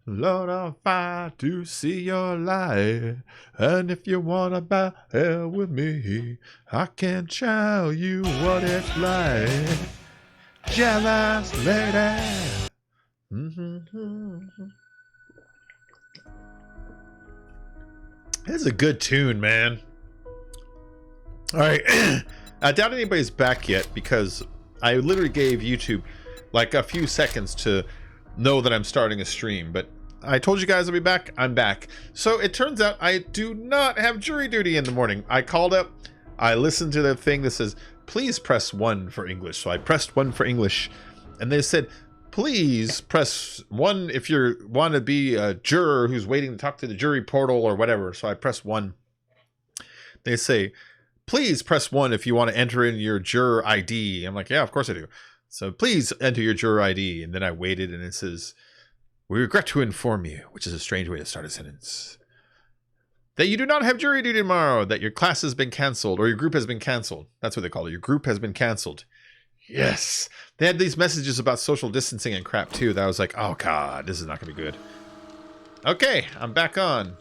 Lord, I'll fight to see your light. And if you wanna bow hell with me, I can tell you what it's like. Jealous lady. This is a good tune, man. All right. I doubt anybody's back yet because I literally gave YouTube like a few seconds to know that I'm starting a stream, but I told you guys I'll be back. I'm back. So it turns out I do not have jury duty in the morning. I called up, I listened to the thing that says, please press 1 for English. So I pressed 1 for English, and they said, please press 1 if you want to be a juror who's waiting to talk to the jury portal or whatever. So I press 1. They say, please press 1 if you want to enter in your juror ID. I'm like, yeah, of course I do. So please enter your juror ID. And then I waited, and it says, we regret to inform you, which is a strange way to start a sentence, that you do not have jury duty tomorrow, that your class has been canceled, or your group has been canceled. That's what they call it. Your group has been canceled. Yes. They had these messages about social distancing and crap too that I was like, oh god, this is not gonna be good. Okay, I'm back on.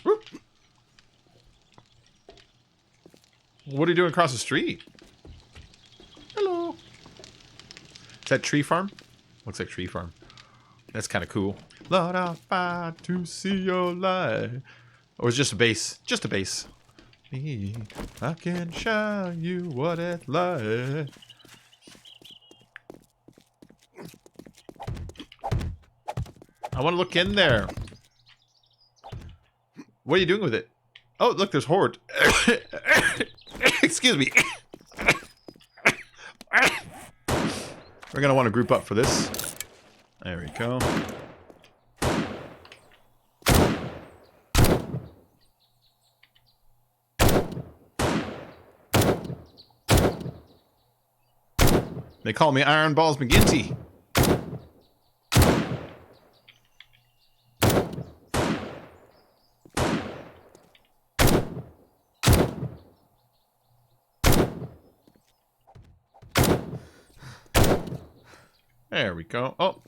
Whoop. What are you doing across the street? Hello. Is that tree farm? Looks like tree farm. That's kind of cool. Lord, I'll fight to see your light. Or it's just a bass. Just a bass. I can show you what it's like. I want to look in there. What are you doing with it? Oh, look, there's Horde. Excuse me. We're going to want to group up for this. There we go. They call me Iron Balls McGinty. There we go. Oh.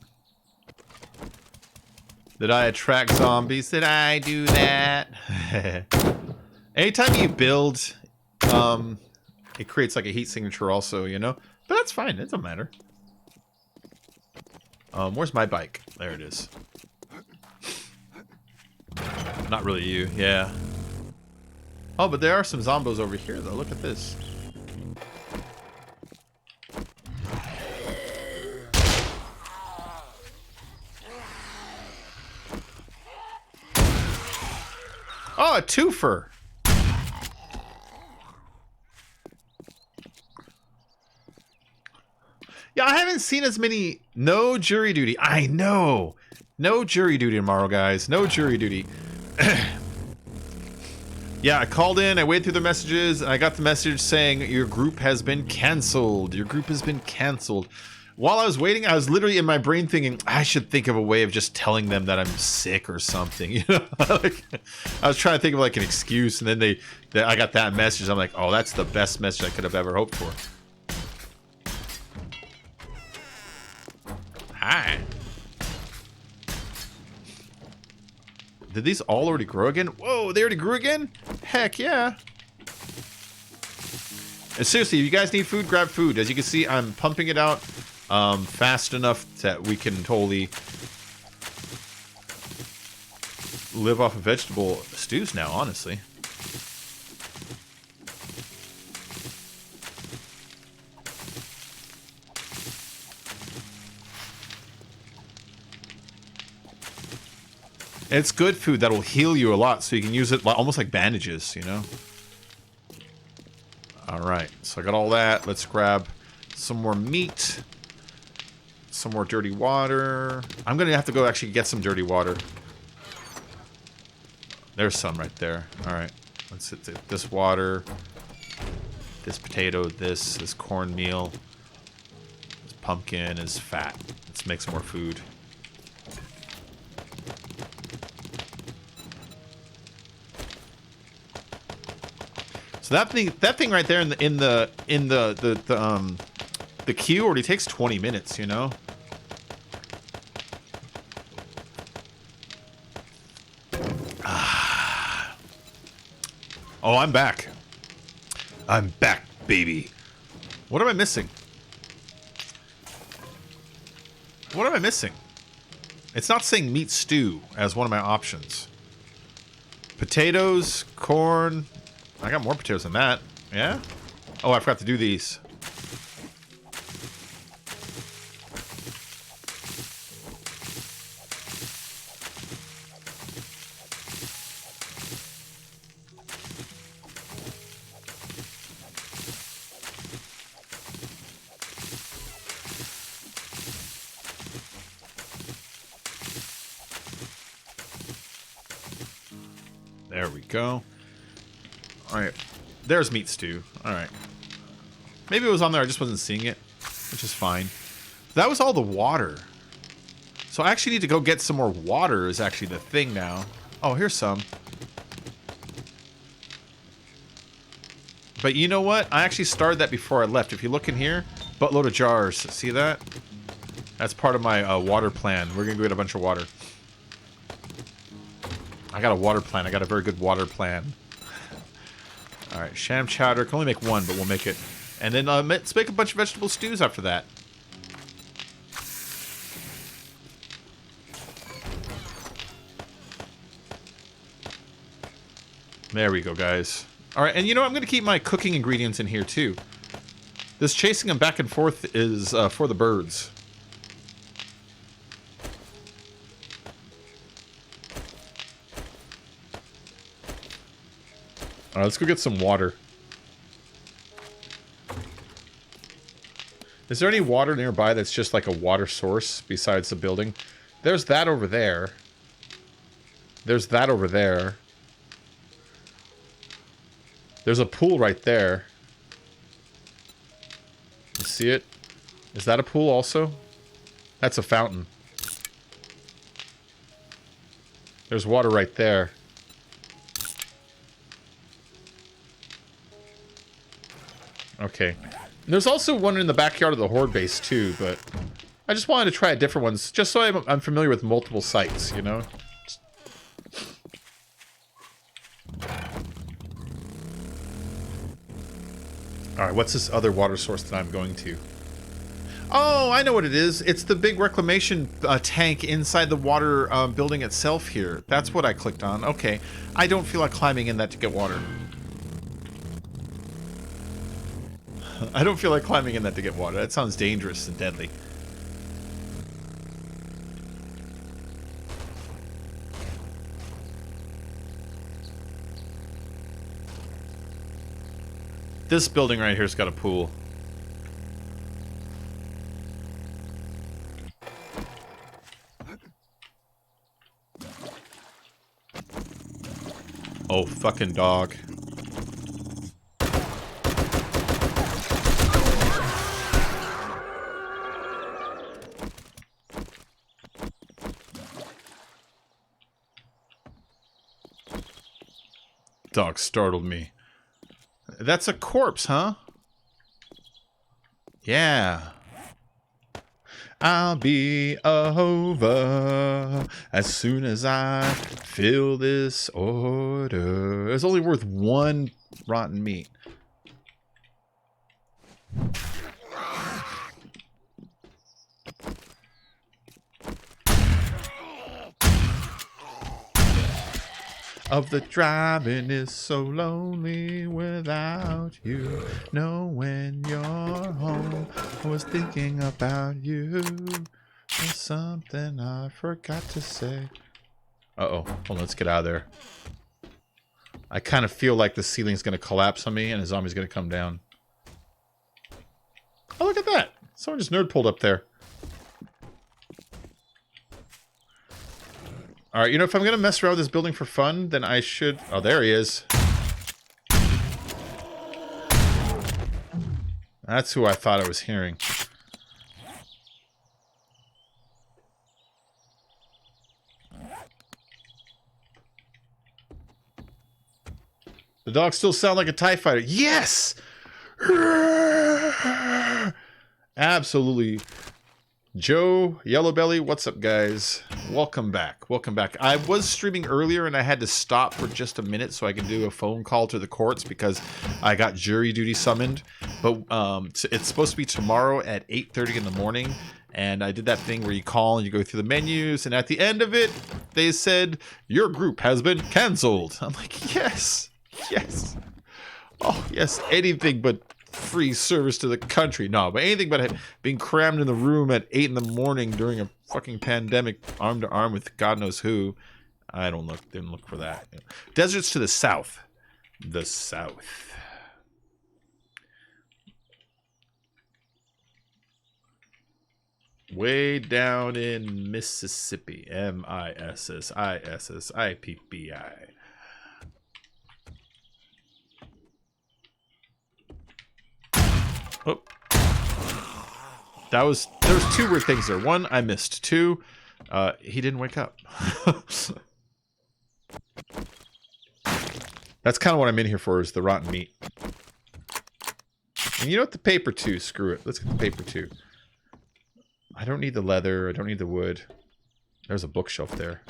Did I attract zombies? Did I do that? Anytime you build, it creates like a heat signature also, you know? But that's fine. It doesn't matter. Where's my bike? There it is. Not really you. Yeah. Oh, but there are some zombos over here, though. Look at this. Oh, a twofer. Yeah, I haven't seen as many. No jury duty. I know. No jury duty tomorrow, guys. No jury duty. Yeah, I called in. I waited through the messages. And I got the message saying your group has been canceled. Your group has been canceled. While I was waiting, I was literally in my brain thinking, I should think of a way of just telling them that I'm sick or something. You know, like, I was trying to think of like an excuse, and then I got that message. I'm like, oh, that's the best message I could have ever hoped for. Hi. Did these all already grow again? Whoa, they already grew again? Heck yeah. And seriously, if you guys need food, grab food. As you can see, I'm pumping it out fast enough that we can totally live off of vegetable stews now, honestly. It's good food that'll heal you a lot, so you can use it almost like bandages, you know? Alright, so I got all that. Let's grab some more meat. Some more dirty water. I'm gonna have to go actually get some dirty water. There's some right there. Alright, let's hit this water. This potato, this cornmeal. This pumpkin is fat. Let's make some more food. So that thing right there in the queue already takes 20 minutes, you know? Oh, I'm back. I'm back, baby. What am I missing? What am I missing? It's not saying meat stew as one of my options. Potatoes, corn. I got more potatoes than that. Yeah? Oh, I forgot to do these. There we go. Alright. There's meat stew. Alright. Maybe it was on there, I just wasn't seeing it. Which is fine. That was all the water. So I actually need to go get some more water is actually the thing now. Oh, here's some. But you know what? I actually started that before I left. If you look in here, buttload of jars. See that? That's part of my water plan. We're gonna go get a bunch of water. I got a water plan. I got a very good water plan. Alright, sham chowder. Can only make one, but we'll make it. And then let's make a bunch of vegetable stews after that. There we go, guys. Alright, and you know, I'm going to keep my cooking ingredients in here, too. This chasing them back and forth is for the birds. Alright, let's go get some water. Is there any water nearby that's just like a water source besides the building? There's that over there. There's that over there. There's a pool right there. You see it? Is that a pool also? That's a fountain. There's water right there. Okay. There's also one in the backyard of the Horde base too, but I just wanted to try different ones, just so I'm familiar with multiple sites, you know? Alright, what's this other water source that I'm going to? Oh, I know what it is. It's the big reclamation tank inside the water building itself here. That's what I clicked on. Okay. I don't feel like climbing in that to get water. I don't feel like climbing in that to get water. That sounds dangerous and deadly. This building right here's got a pool. Oh, fucking dog. Dog startled me. That's a corpse, huh? Yeah. I'll be over as soon as I fill this order. It's only worth one rotten meat. Of the driving is so lonely without you. Know when you're home, I was thinking about you. There's something I forgot to say. Uh-oh. Hold on, let's get out of there. I kind of feel like the ceiling's going to collapse on me and a zombie's going to come down. Oh, look at that. Someone just nerd pulled up there. Alright, you know, if I'm going to mess around with this building for fun, then I should... Oh, there he is. That's who I thought I was hearing. The dogs still sound like a TIE fighter. Yes! Absolutely Joe Yellowbelly, what's up, guys? Welcome back. Welcome back. I was streaming earlier and I had to stop for just a minute so I could do a phone call to the courts because I got jury duty summoned. But it's supposed to be tomorrow at 8:30 in the morning. And I did that thing where you call and you go through the menus. And at the end of it, they said, your group has been canceled. I'm like, yes, yes. Oh, yes, anything but free service to the country. No, but anything but being crammed in the room at 8 in the morning during a fucking pandemic, arm to arm with God knows who. I didn't look for that. Deserts to the south. The south. Way down in Mississippi. Mississippi. Oh. There was two weird things there. One, I missed. Two, he didn't wake up. That's kind of what I'm in here for, is the rotten meat. And you know what? The paper too. Screw it. Let's get the paper too. I don't need the leather. I don't need the wood. There's a bookshelf there.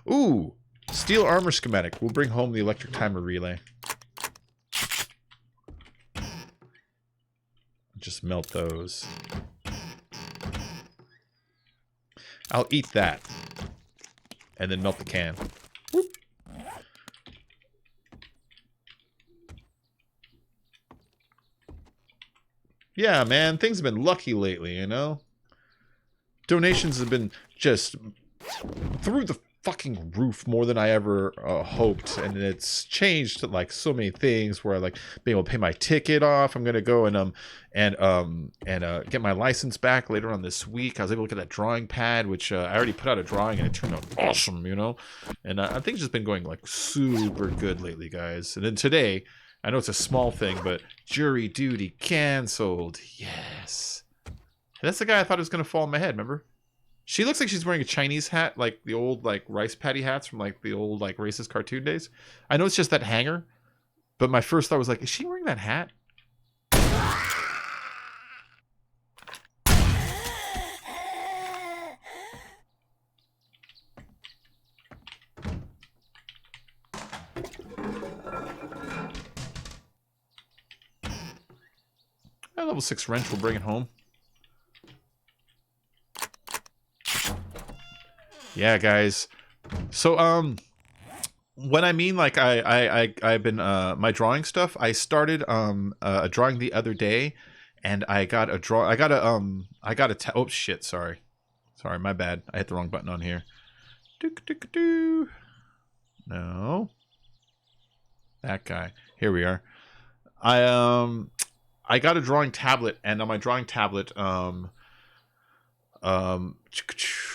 Ooh! Steel armor schematic. We'll bring home the electric timer relay. Just melt those. I'll eat that. And then melt the can. Whoop. Yeah, man. Things have been lucky lately, you know? Donations have been just through the fucking roof more than I ever hoped, and it's changed like so many things where I like being able to pay my ticket off. I'm gonna go and get my license back later on this week. I was able to look at that drawing pad, which I already put out a drawing and it turned out awesome, you know. And I think it's just been going like super good lately, guys. And then today, I know it's a small thing, but jury duty canceled. Yes, that's the guy I thought was gonna fall on my head. Remember? She looks like she's wearing a Chinese hat, like the old like rice patty hats from like the old like racist cartoon days. I know it's just that hanger, but my first thought was like, is she wearing that hat? That level 6 wrench will bring it home. Yeah, guys. So, when I mean like I've been my drawing stuff, I started a drawing the other day, and I got a oh shit, sorry, my bad. I hit the wrong button on here. No, that guy. Here we are. I got a drawing tablet, and on my drawing tablet,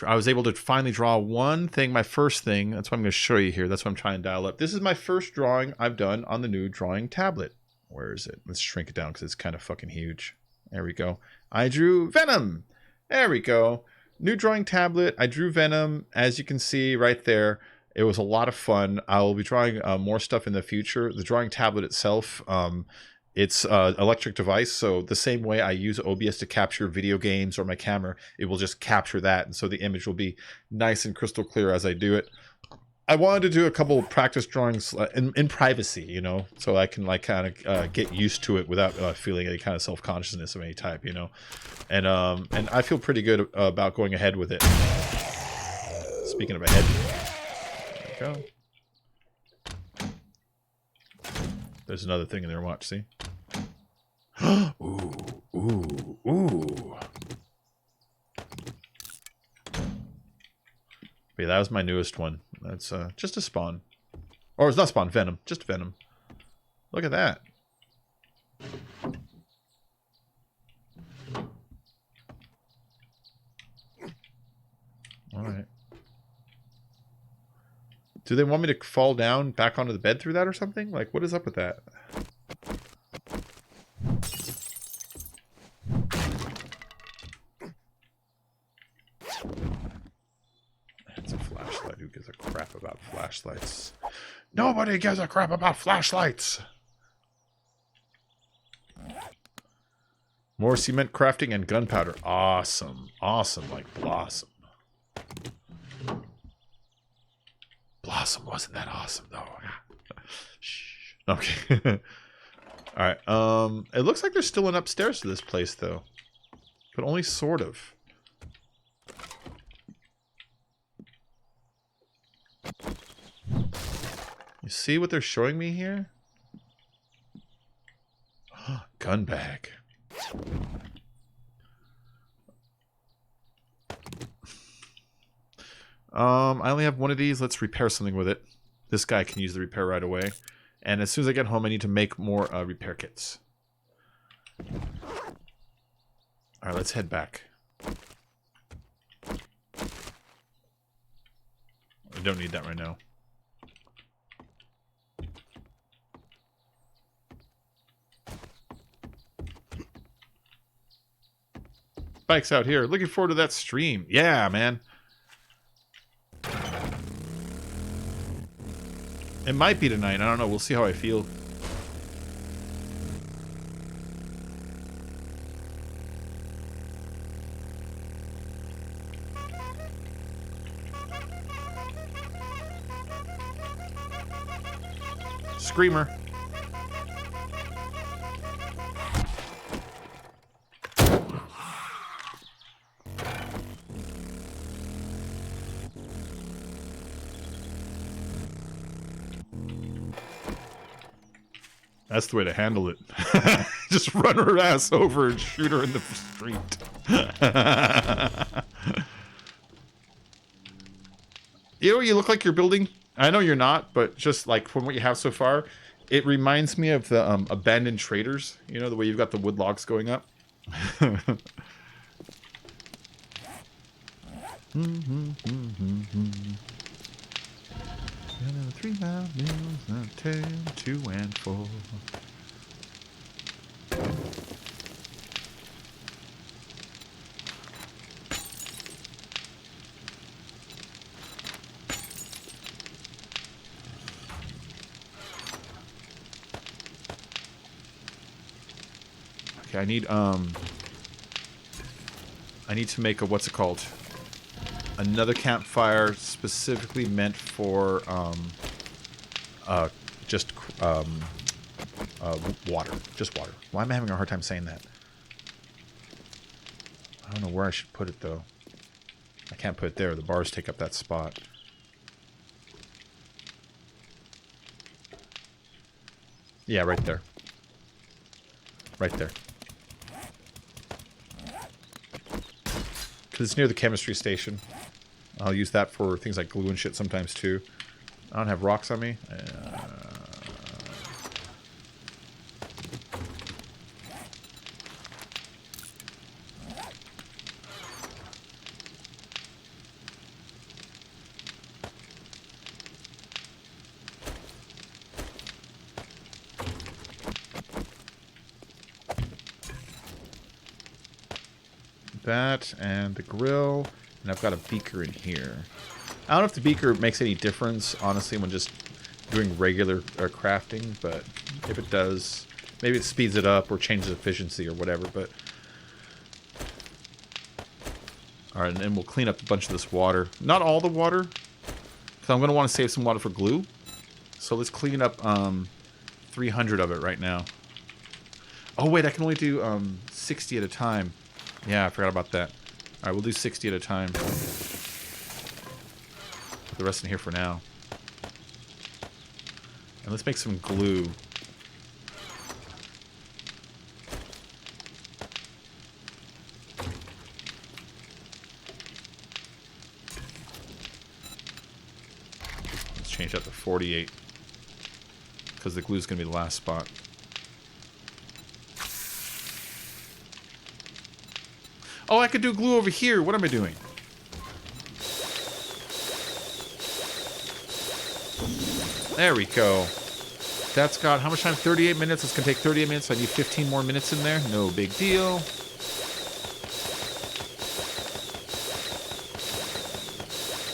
I was able to finally draw one thing, my first thing. That's what I'm going to show you here. That's what I'm trying to dial up. This is my first drawing I've done on the new drawing tablet. Where is it? Let's shrink it down because it's kind of fucking huge. There we go. I drew Venom. There we go. New drawing tablet. I drew Venom. As you can see right there, it was a lot of fun. I will be drawing more stuff in the future. The drawing tablet itself, it's an electric device, so the same way I use OBS to capture video games or my camera, it will just capture that, and so the image will be nice and crystal clear as I do it. I wanted to do a couple of practice drawings in privacy, you know, so I can like kind of get used to it without feeling any kind of self-consciousness of any type, you know, and I feel pretty good about going ahead with it. Speaking of ahead, there we go. There's another thing in there. Watch, see? Ooh, ooh, ooh. Yeah, that was my newest one. That's just a spawn. Or it's not spawn, Venom. Just Venom. Look at that. Alright. Do they want me to fall down back onto the bed through that or something? Like, what is up with that? That's a flashlight. Who gives a crap about flashlights? Nobody! Nobody gives a crap about flashlights. More cement crafting and gunpowder. Awesome. Awesome like Blossom. Blossom wasn't that awesome, though. Shh. Okay. Alright. It looks like there's still an upstairs to this place, though. But only sort of. You see what they're showing me here? Gun bag. I only have one of these. Let's repair something with it. This guy can use the repair right away. And as soon as I get home, I need to make more repair kits. Alright, let's head back. I don't need that right now. Bike's out here. Looking forward to that stream. Yeah, man. It might be tonight. I don't know. We'll see how I feel. Screamer. That's the way to handle it. Just run her ass over and shoot her in the street. You know, you look like you're building. I know you're not, but just like from what you have so far, it reminds me of the abandoned traders. You know, the way you've got the wood logs going up. 3 mile meals, 10, 2, and 4. Okay, I need to make a, what's it called? Another campfire specifically meant for just water. Just water. Why am I having a hard time saying that? I don't know where I should put it, though. I can't put it there. The bars take up that spot. Yeah, right there. Right there. Because it's near the chemistry station. I'll use that for things like glue and shit sometimes, too. I don't have rocks on me. That and the grill, and I've got a beaker in here. I don't know if the beaker makes any difference, honestly, when just doing regular crafting, but if it does, maybe it speeds it up or changes efficiency or whatever, but... Alright, and then we'll clean up a bunch of this water. Not all the water, because I'm going to want to save some water for glue. So let's clean up 300 of it right now. Oh, wait, I can only do 60 at a time. Yeah, I forgot about that. Alright, we'll do 60 at a time. Put the rest in here for now. And let's make some glue. Let's change that to 48. Because the glue is going to be the last spot. Oh, I could do glue over here. What am I doing? There we go. That's got how much time? 38 minutes. It's going to take 38 minutes. I need 15 more minutes in there. No big deal.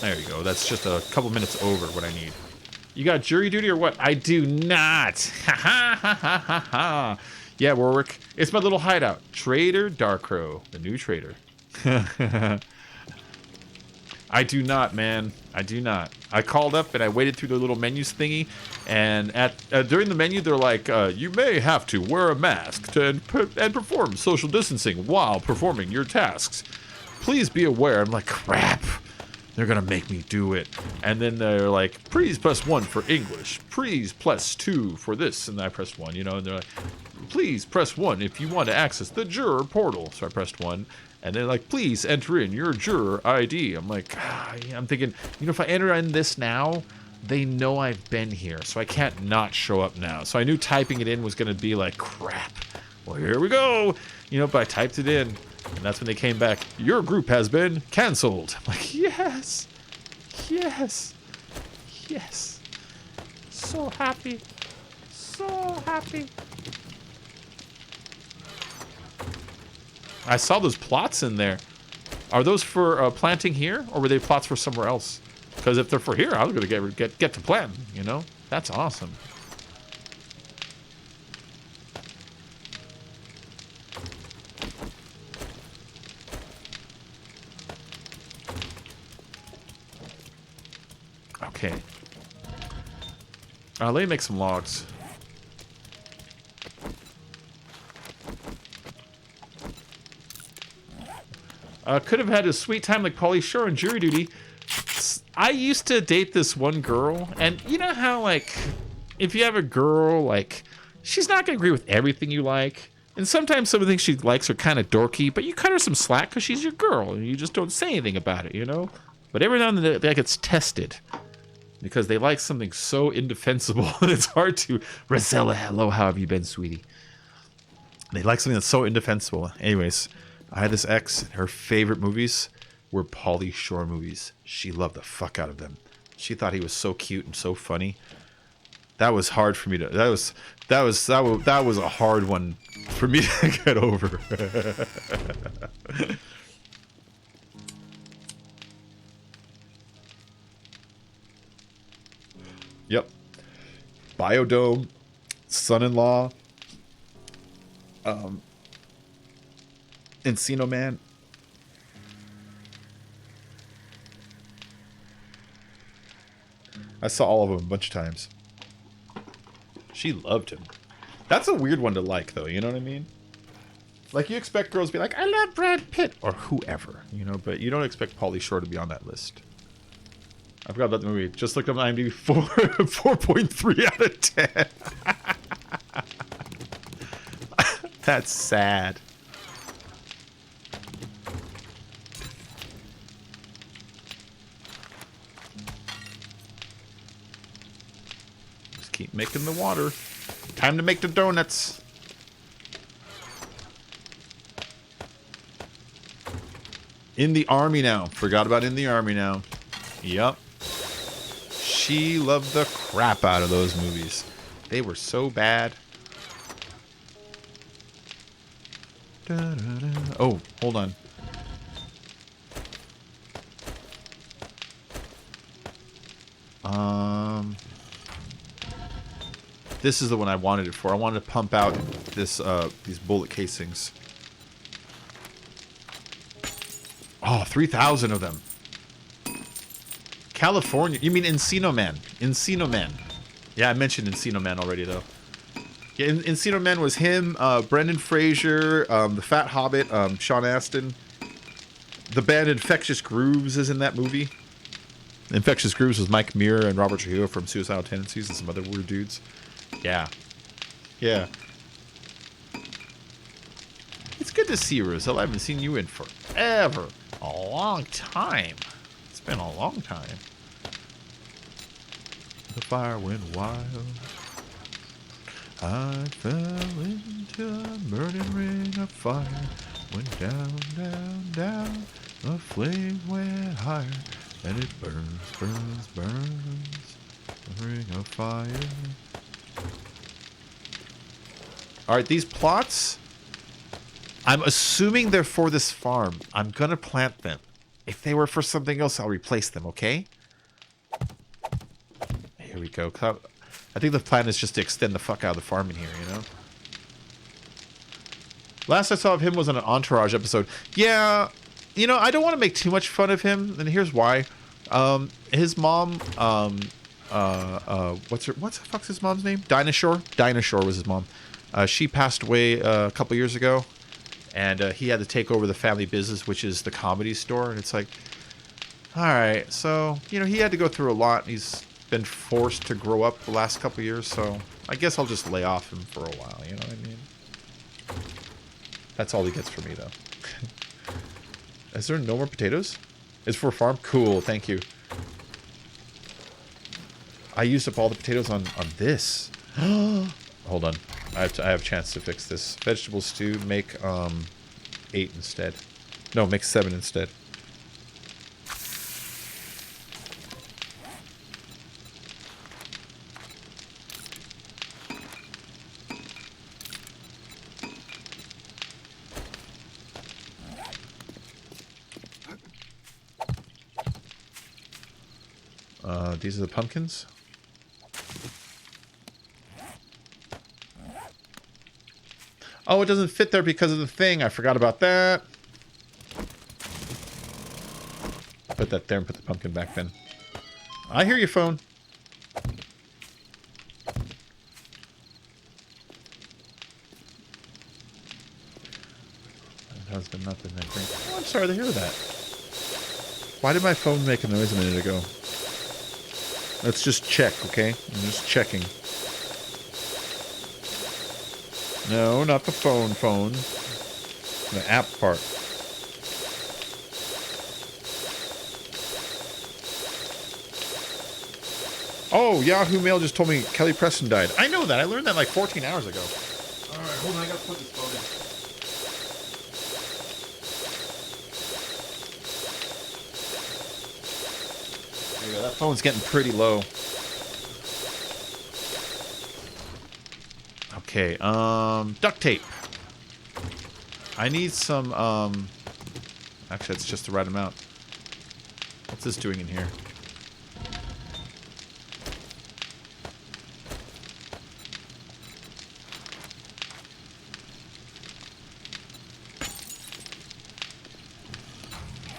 There you go. That's just a couple minutes over what I need. You got jury duty or what? I do not. Ha ha ha ha ha ha. Yeah, Warwick. It's my little hideout. Trader Darkrow, the new trader. I do not, man. I do not. I called up and I waited through the little menus thingy, and at during the menu they're like, you may have to wear a mask and perform social distancing while performing your tasks. Please be aware. I'm like, crap. They're gonna make me do it. And then they're like, please press 1 for English. Please press 2 for this. And I pressed 1, you know, and they're like, please press 1 if you want to access the juror portal. So I pressed 1. And they're like, please enter in your juror ID. I'm like, I'm thinking, you know, if I enter in this now, they know I've been here. So I can't not show up now. So I knew typing it in was gonna be like, crap. Well, here we go. You know, but I typed it in. And that's when they came back. Your group has been canceled. I'm like, yes. Yes. Yes. So happy. So happy. I saw those plots in there. Are those for planting here? Or were they plots for somewhere else? Because if they're for here, I was going to get to plant, you know? That's awesome. Okay. Let me make some logs. Could have had a sweet time like Pauly Shore and jury duty. I used to date this one girl, and you know how, like, if you have a girl, like, she's not going to agree with everything you like. And sometimes some of the things she likes are kind of dorky, but you cut her some slack because she's your girl, and you just don't say anything about it, you know? But every now and then that gets tested. Because they like something so indefensible, and it's hard to... Rosella, hello, how have you been, sweetie? They like something that's so indefensible. Anyways, I had this ex, her favorite movies were Pauly Shore movies. She loved the fuck out of them. She thought he was so cute and so funny. That was hard for me to... That was a hard one for me to get over. Yep. Biodome, Son-in-Law, Encino Man. I saw all of them a bunch of times. She loved him. That's a weird one to like, though, you know what I mean? Like, you expect girls to be like, I love Brad Pitt, or whoever, you know, but you don't expect Pauly Shore to be on that list. I forgot about the movie. Just looked up IMDb. 4.3 out of 10. That's sad. Just keep making the water. Time to make the donuts. In the Army now. Forgot about In the Army now. Yup. She loved the crap out of those movies. They were so bad. Oh, hold on. This is the one I wanted it for. I wanted to pump out this these bullet casings. Oh, 3,000 of them. California. You mean Encino Man? Encino Man. Yeah, I mentioned Encino Man already, though. Yeah, Encino Man was him, Brendan Fraser, the Fat Hobbit, Sean Astin. The band Infectious Grooves is in that movie. Infectious Grooves was Mike Muir and Robert Trujillo from Suicidal Tendencies and some other weird dudes. Yeah. Yeah. It's good to see you, Rosella. I haven't seen you in forever. A long time. It's been a long time. The fire went wild. I fell into a burning ring of fire. Went down, down, down. The flame went higher. And it burns, burns, burns. A ring of fire. Alright, these plots, I'm assuming they're for this farm. I'm gonna plant them. If they were for something else, I'll replace them, okay? Here Here we go. I think the plan is just to extend the fuck out of the farming here, you know? Last I saw of him was on an Entourage episode. Yeah, you know, I don't want to make too much fun of him, and here's why. His mom, what's the fuck's his mom's name? Dinosaur? Dinosaur was his mom. She passed away a couple years ago, and he had to take over the family business, which is the Comedy Store, and it's like, alright, so, you know, he had to go through a lot, and he's been forced to grow up the last couple years, so I guess I'll just lay off him for a while, you know what I mean? That's all he gets from me, though. Is there no more potatoes? It's for a farm? Cool, thank you. I used up all the potatoes on this. Hold on. I have a chance to fix this. Vegetable stew, make 8 instead. No, make 7 instead. These are the pumpkins. Oh, it doesn't fit there because of the thing. I forgot about that. Put that there and put the pumpkin back then. I hear you, phone. Husband, nothing. Oh, I'm sorry to hear that. Why did my phone make a noise a minute ago? Let's just check, okay? I'm just checking. No, not the phone. The app part. Oh, Yahoo Mail just told me Kelly Preston died. I know that. I learned that like 14 hours ago. Alright, hold on. I gotta put this phone in. There you go. That phone's getting pretty low. Okay, duct tape. I need some, actually, that's just the right amount. What's this doing in here?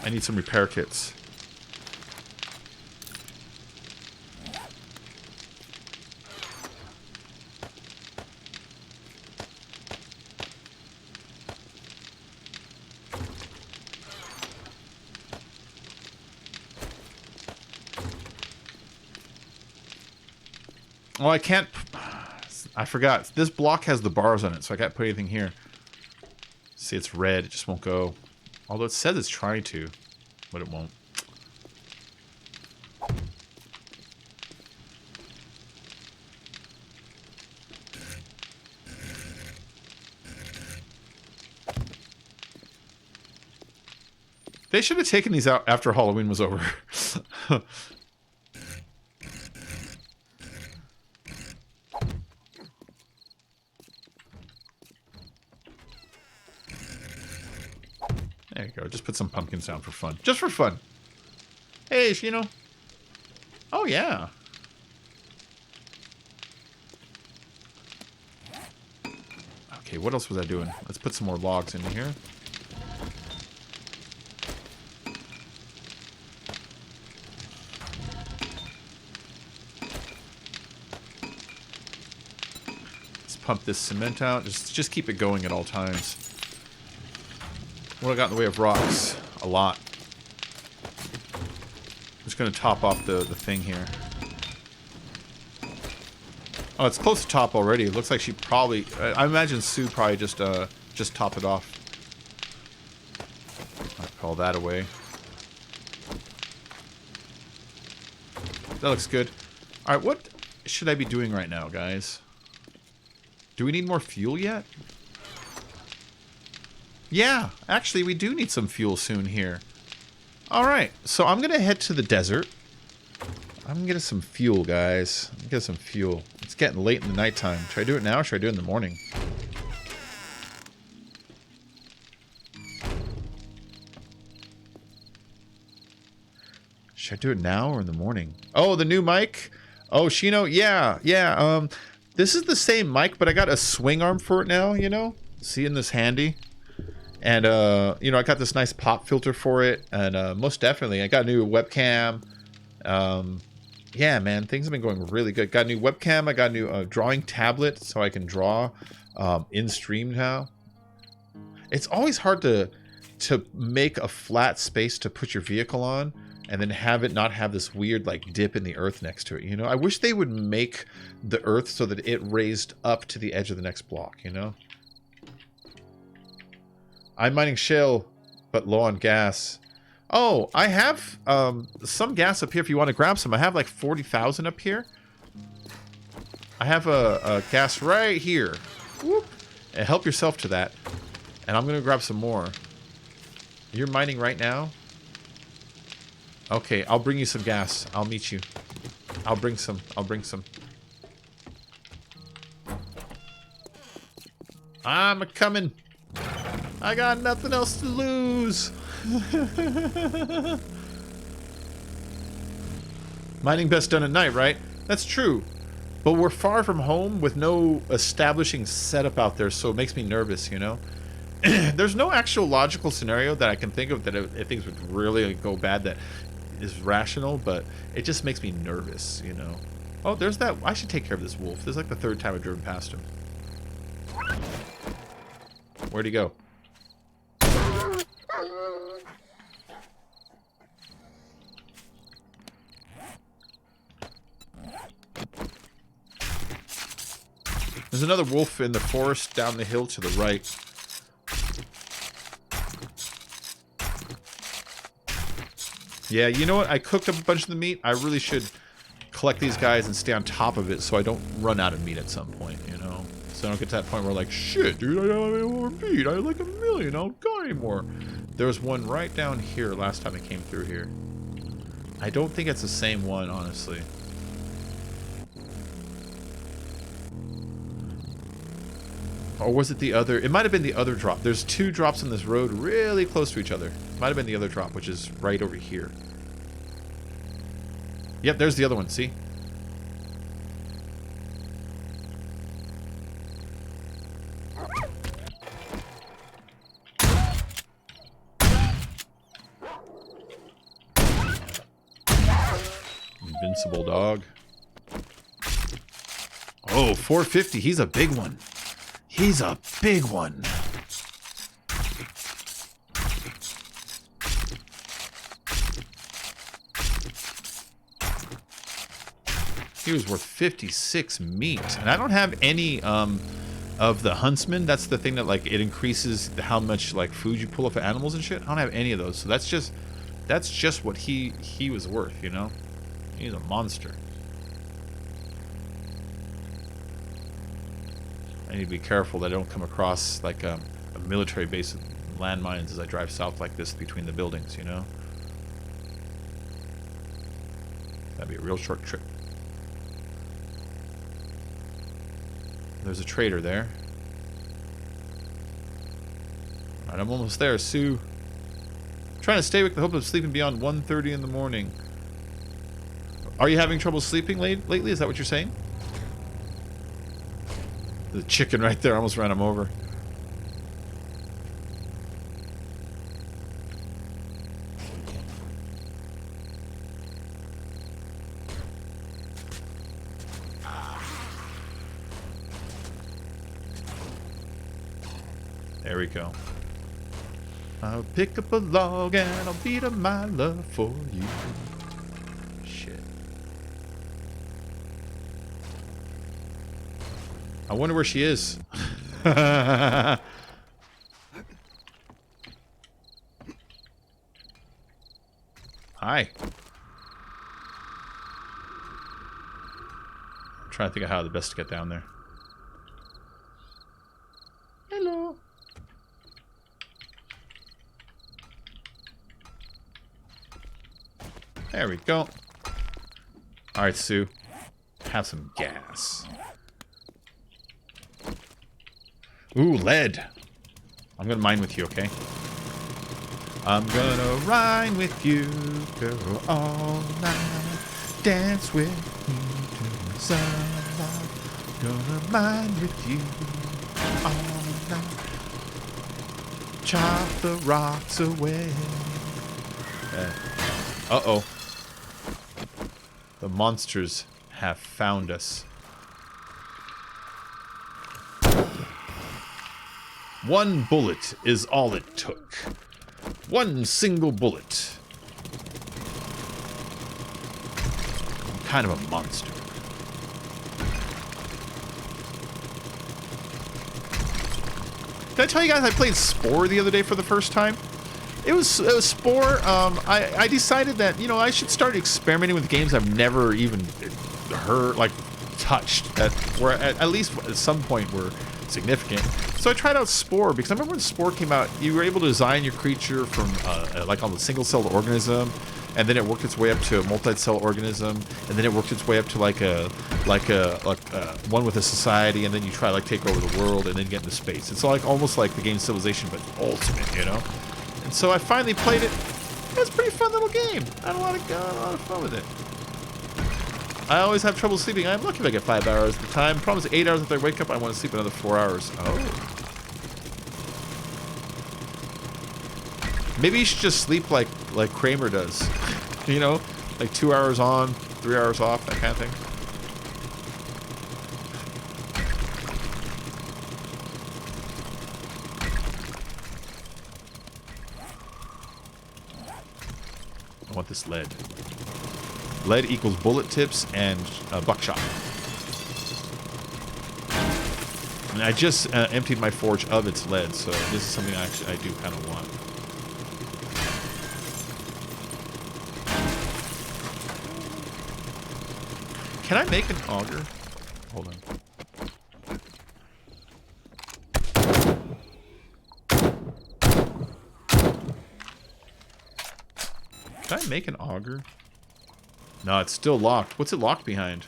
I need some repair kits. Oh, I can't... I forgot. This block has the bars on it, so I can't put anything here. See, it's red. It just won't go. Although it says it's trying to, but it won't. They should have taken these out after Halloween was over. There you go. Just put some pumpkins down for fun. Just for fun. Hey, you know. Oh, yeah. Okay, what else was I doing? Let's put some more logs in here. Let's pump this cement out. Just keep it going at all times. What I got in the way of rocks? A lot. I'm just going to top off the thing here. Oh, it's close to top already. It looks like she probably... I imagine Sue probably just topped it off. I'll call that away. That looks good. Alright, what should I be doing right now, guys? Do we need more fuel yet? Yeah, actually, we do need some fuel soon here. Alright, so I'm going to head to the desert. I'm going to get us some fuel, guys. I'm going to get some fuel. It's getting late in the nighttime. Should I do it now or should I do it in the morning? Should I do it now or in the morning? Oh, the new mic? Oh, Shino, yeah, yeah. This is the same mic, but I got a swing arm for it now, you know? Seeing this handy. And, you know, I got this nice pop filter for it. And most definitely, I got a new webcam. Yeah, man, things have been going really good. Got a new webcam. I got a new drawing tablet so I can draw in stream now. It's always hard to make a flat space to put your vehicle on and then have it not have this weird like dip in the earth next to it, you know? I wish they would make the earth so that it raised up to the edge of the next block, you know? I'm mining shale, but low on gas. Oh, I have some gas up here if you want to grab some. I have like 40,000 up here. I have a gas right here. Whoop. And help yourself to that. And I'm going to grab some more. You're mining right now? Okay, I'll bring you some gas. I'll meet you. I'll bring some. I'll bring some. I'm coming. I got nothing else to lose. Mining best done at night, right? That's true. But we're far from home with no establishing setup out there, so it makes me nervous, you know? There's no actual logical scenario that I can think of that if things would really go bad that is rational, but it just makes me nervous, you know? Oh, there's that. I should take care of this wolf. This is like the third time I've driven past him. Where'd he go? There's another wolf in the forest down the hill to the right. Yeah, you know what? I cooked up a bunch of the meat. I really should collect these guys and stay on top of it so I don't run out of meat at some point, you know? So I don't get to that point where like, shit, dude, I don't have any more meat. I had like 1 million. I don't got any more. There was one right down here last time I came through here. I don't think it's the same one, honestly. Or was it the other? It might have been the other drop. There's 2 drops on this road really close to each other. Might have been the other drop, which is right over here. Yep, there's the other one, see? Invincible dog. Oh, 450. He's a big one. He's a big one. He was worth 56 meat. And I don't have any of the huntsman. That's the thing that like it increases how much like food you pull off of animals and shit. I don't have any of those. So that's just what he was worth, you know? He's a monster. I need to be careful that I don't come across like a military base of landmines as I drive south like this between the buildings, you know? That'd be a real short trip. There's a trader there. Alright, I'm almost there, Sue. I'm trying to stay with the hope of sleeping beyond 1:30 in the morning. Are you having trouble sleeping lately? Is that what you're saying? The chicken right there almost ran him over. There we go. I'll pick up a log and I'll beat up my love for you. Shit. I wonder where she is. Hi. I'm trying to think of how the best to get down there. Hello. There we go. Alright, Sue. Have some gas. Ooh, lead. I'm gonna mine with you, okay? I'm gonna rhyme with you, girl, all night. Dance with me 'cause I'm not gonna mind with you all night. Chop the rocks away. Uh-oh. The monsters have found us. One bullet is all it took. One single bullet. I'm kind of a monster. Did I tell you guys I played Spore the other day for the first time? It was Spore. I decided that, you know, I should start experimenting with games I've never even heard, like, touched, that were at least at some point were significant. So I tried out Spore because I remember when Spore came out, you were able to design your creature from like on the single-celled organism, and then it worked its way up to a multi-cell organism, and then it worked its way up to like a one with a society, and then you try to like take over the world and then get into space. It's like almost like the game Civilization, but ultimate, you know. And so I finally played it. It was a pretty fun little game. I had a lot of fun with it. I always have trouble sleeping. I'm lucky if I get 5 hours at the time. The problem is 8 hours after I wake up, I want to sleep another 4 hours. Oh. Maybe you should just sleep like Kramer does. You know? Like 2 hours on, 3 hours off, that kind of thing. I want this lead. Lead equals bullet tips and buckshot. And I just emptied my forge of its lead, so this is something I do kind of want. Can I make an auger? Hold on. Can I make an auger? No, it's still locked. What's it locked behind?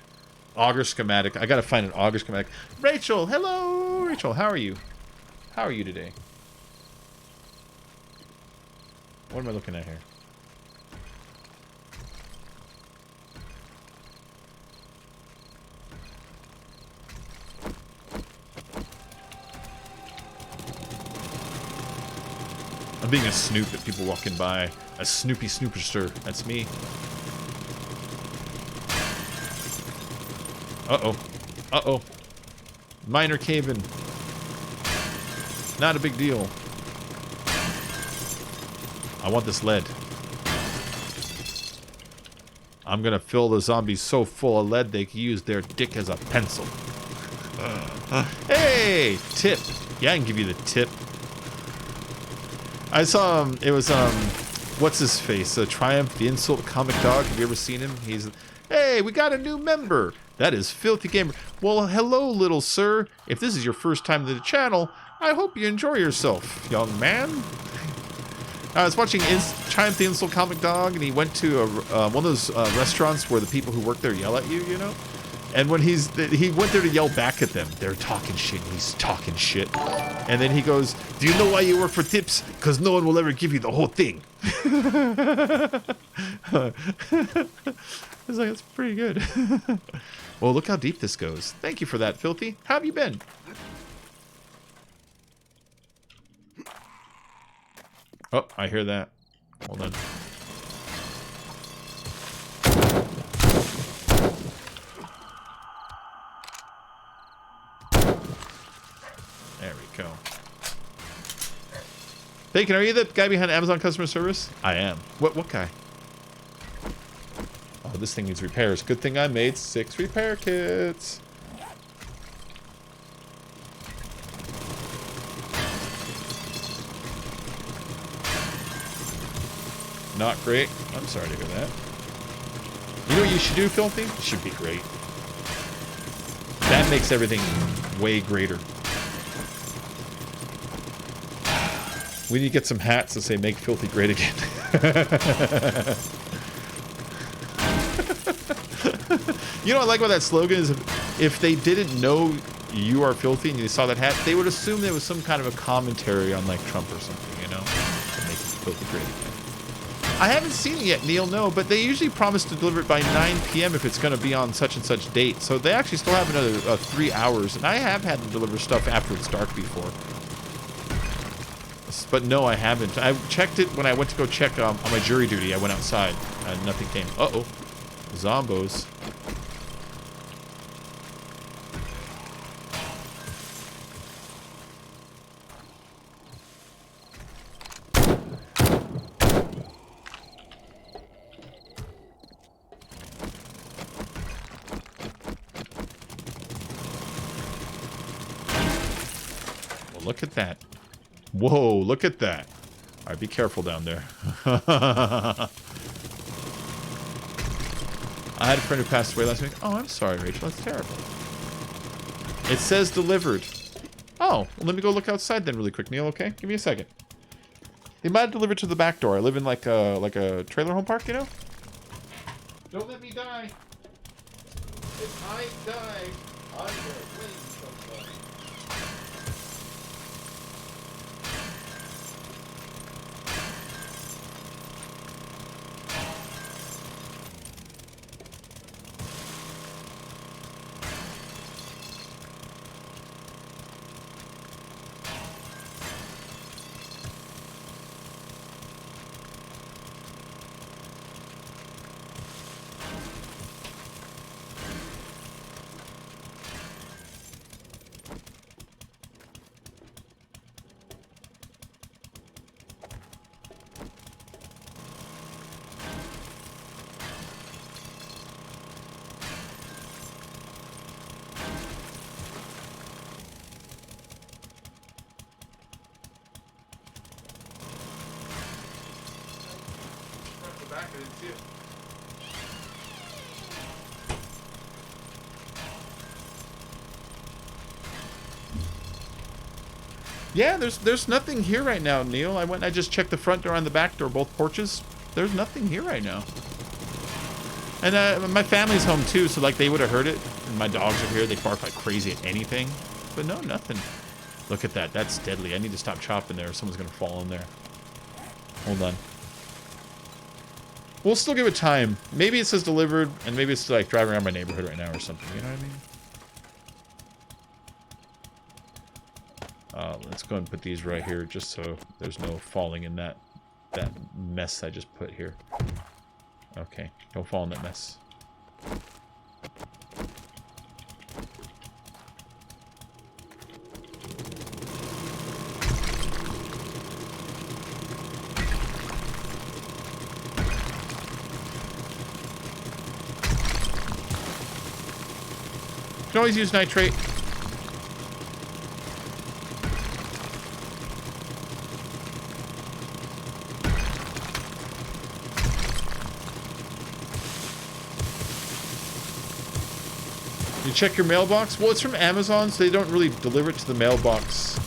Auger schematic. I gotta find an auger schematic. Rachel, hello! Rachel, how are you? How are you today? What am I looking at here? I'm being a snoop at people walking by. A Snoopy Snooperster. That's me. Uh-oh. Uh-oh. Minor cave-in. Not a big deal. I want this lead. I'm gonna fill the zombies so full of lead they can use their dick as a pencil. Hey! Tip. Yeah, I can give you the tip. I saw it was what's his face? Triumph the Insult Comic Dog. Have you ever seen him? He's, hey, we got a new member. That is Filthy Gamer. Well, hello, little sir. If this is your first time to the channel, I hope you enjoy yourself, young man. I was watching Triumph the Insult Comic Dog, and he went to one of those restaurants where the people who work there yell at you, you know? And when he went there to yell back at them. They're talking shit, and he's talking shit. And then he goes, do you know why you work for tips? Because no one will ever give you the whole thing. I was like, that's pretty good. Well, look how deep this goes. Thank you for that, Filthy. How have you been? Oh, I hear that. Hold on. There we go. Bacon, are you the guy behind Amazon customer service? I am. What guy? Oh, this thing needs repairs. Good thing I made 6 repair kits. Not great. I'm sorry to hear that. You know what you should do, Filthy? It should be great. That makes everything way greater. We need to get some hats that say "Make Filthy Great Again." You know what I like about that slogan is if they didn't know you are filthy and you saw that hat, they would assume there was some kind of a commentary on like Trump or something, you know? To make Filthy Great Again. I haven't seen it yet, Neil, no, but they usually promise to deliver it by 9 p.m. if it's going to be on such and such date. So they actually still have another 3 hours, and I have had them deliver stuff after it's dark before. But no, I haven't. I checked it when I went to go check on my jury duty. I went outside, and nothing came. Uh-oh. Zombos. Well, look at that. Whoa, look at that. All right, be careful down there. I had a friend who passed away last week. Oh, I'm sorry, Rachel. That's terrible. It says delivered. Oh, well, let me go look outside then really quick, Neil, okay? Give me a second. They might have delivered to the back door. I live in like a trailer home park, you know? Don't let me die. If I die, I'm gonna blame somebody. Back, I didn't see it. Yeah, there's nothing here right now, Neil. I just checked the front door and the back door, both porches. There's nothing here right now. And my family's home too, so like they would have heard it. And my dogs are here. They bark like crazy at anything. But no, nothing. Look at that. That's deadly. I need to stop chopping there. Someone's gonna fall in there. Hold on. We'll still give it time. Maybe it says delivered, and maybe it's like driving around my neighborhood right now or something. You know what I mean? Let's go ahead and put these right here, just so there's no falling in that mess I just put here. Okay, don't fall in that mess. You can always use nitrate. You check your mailbox? Well, it's from Amazon, so they don't really deliver it to the mailbox.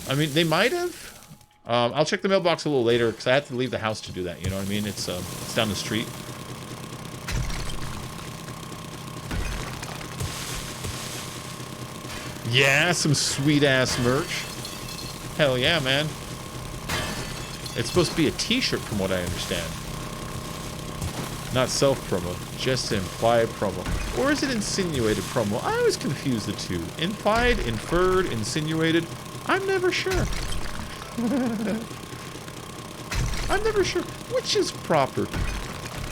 I mean, they might have. I'll check the mailbox a little later, because I have to leave the house to do that, you know what I mean? It's down the street. Yeah, some sweet-ass merch. Hell yeah, man. It's supposed to be a t-shirt from what I understand. Not self-promo, just implied promo. Or is it insinuated promo? I always confuse the two. Implied, inferred, insinuated. I'm never sure. I'm never sure. Which is proper?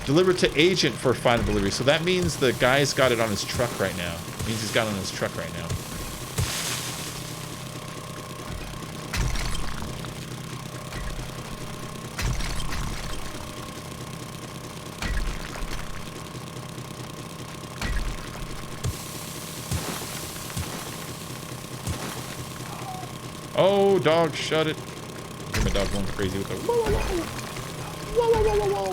Delivered to agent for final delivery. So that means the guy's got it on his truck right now. It means he's got it on his truck right now. Oh, dog, shut it. I hear my dog going crazy with the whoa, whoa, whoa. Whoa, whoa, whoa, whoa,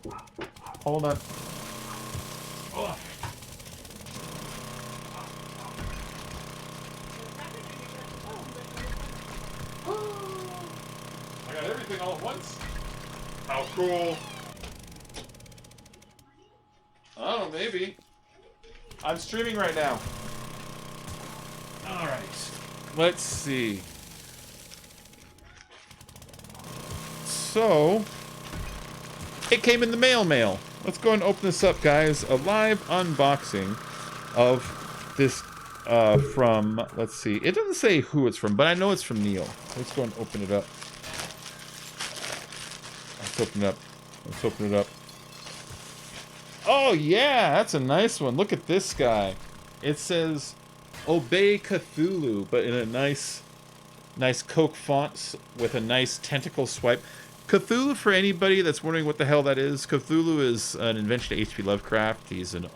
whoa. Hold on. Oh. I got everything all at once. How cool. I don't know, maybe. I'm streaming right now. Alright, let's see. So, it came in the mail. Let's go and open this up, guys. A live unboxing of this from, let's see. It doesn't say who it's from, but I know it's from Neil. Let's go and open it up. Let's open it up. Oh, yeah, that's a nice one. Look at this guy. It says, Obey Cthulhu, but in a nice Coke font with a nice tentacle swipe. Cthulhu, for anybody that's wondering what the hell that is, Cthulhu is an invention of H.P. Lovecraft. He's an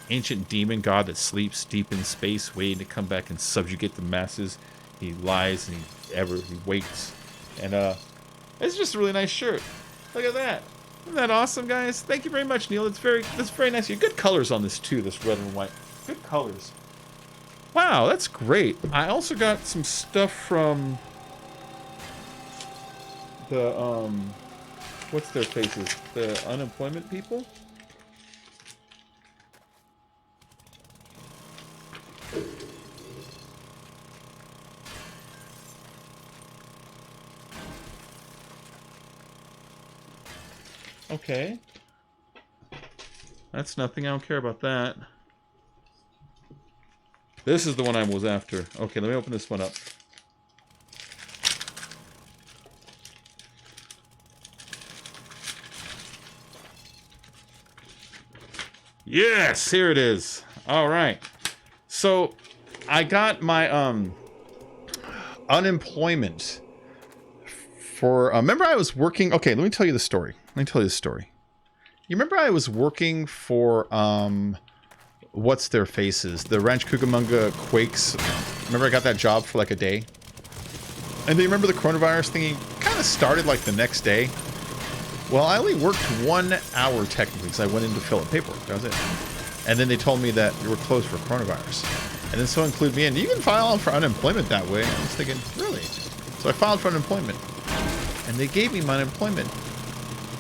ancient demon god that sleeps deep in space, waiting to come back and subjugate the masses. He lies and he waits. And it's just a really nice shirt. Look at that. Isn't that awesome, guys? Thank you very much, Neil. That's very nice. You good colors on this too, this red and white. Good colors. Wow, that's great. I also got some stuff from the what's their faces? The unemployment people? Okay. That's nothing. I don't care about that. This is the one I was after. Okay, let me open this one up. Yes, here it is. All right. So, I got my unemployment for remember I was working. Okay, let me tell you the story. You remember I was working for what's their faces? The Ranch Cucamonga Quakes. Remember I got that job for like a day? And then you remember the coronavirus thing kind of started like the next day? Well, I only worked 1 hour technically because I went in to fill out paperwork. That was it. And then they told me that we were closed for coronavirus. And then so included me in. You can file for unemployment that way. I was thinking, really? So I filed for unemployment. And they gave me my unemployment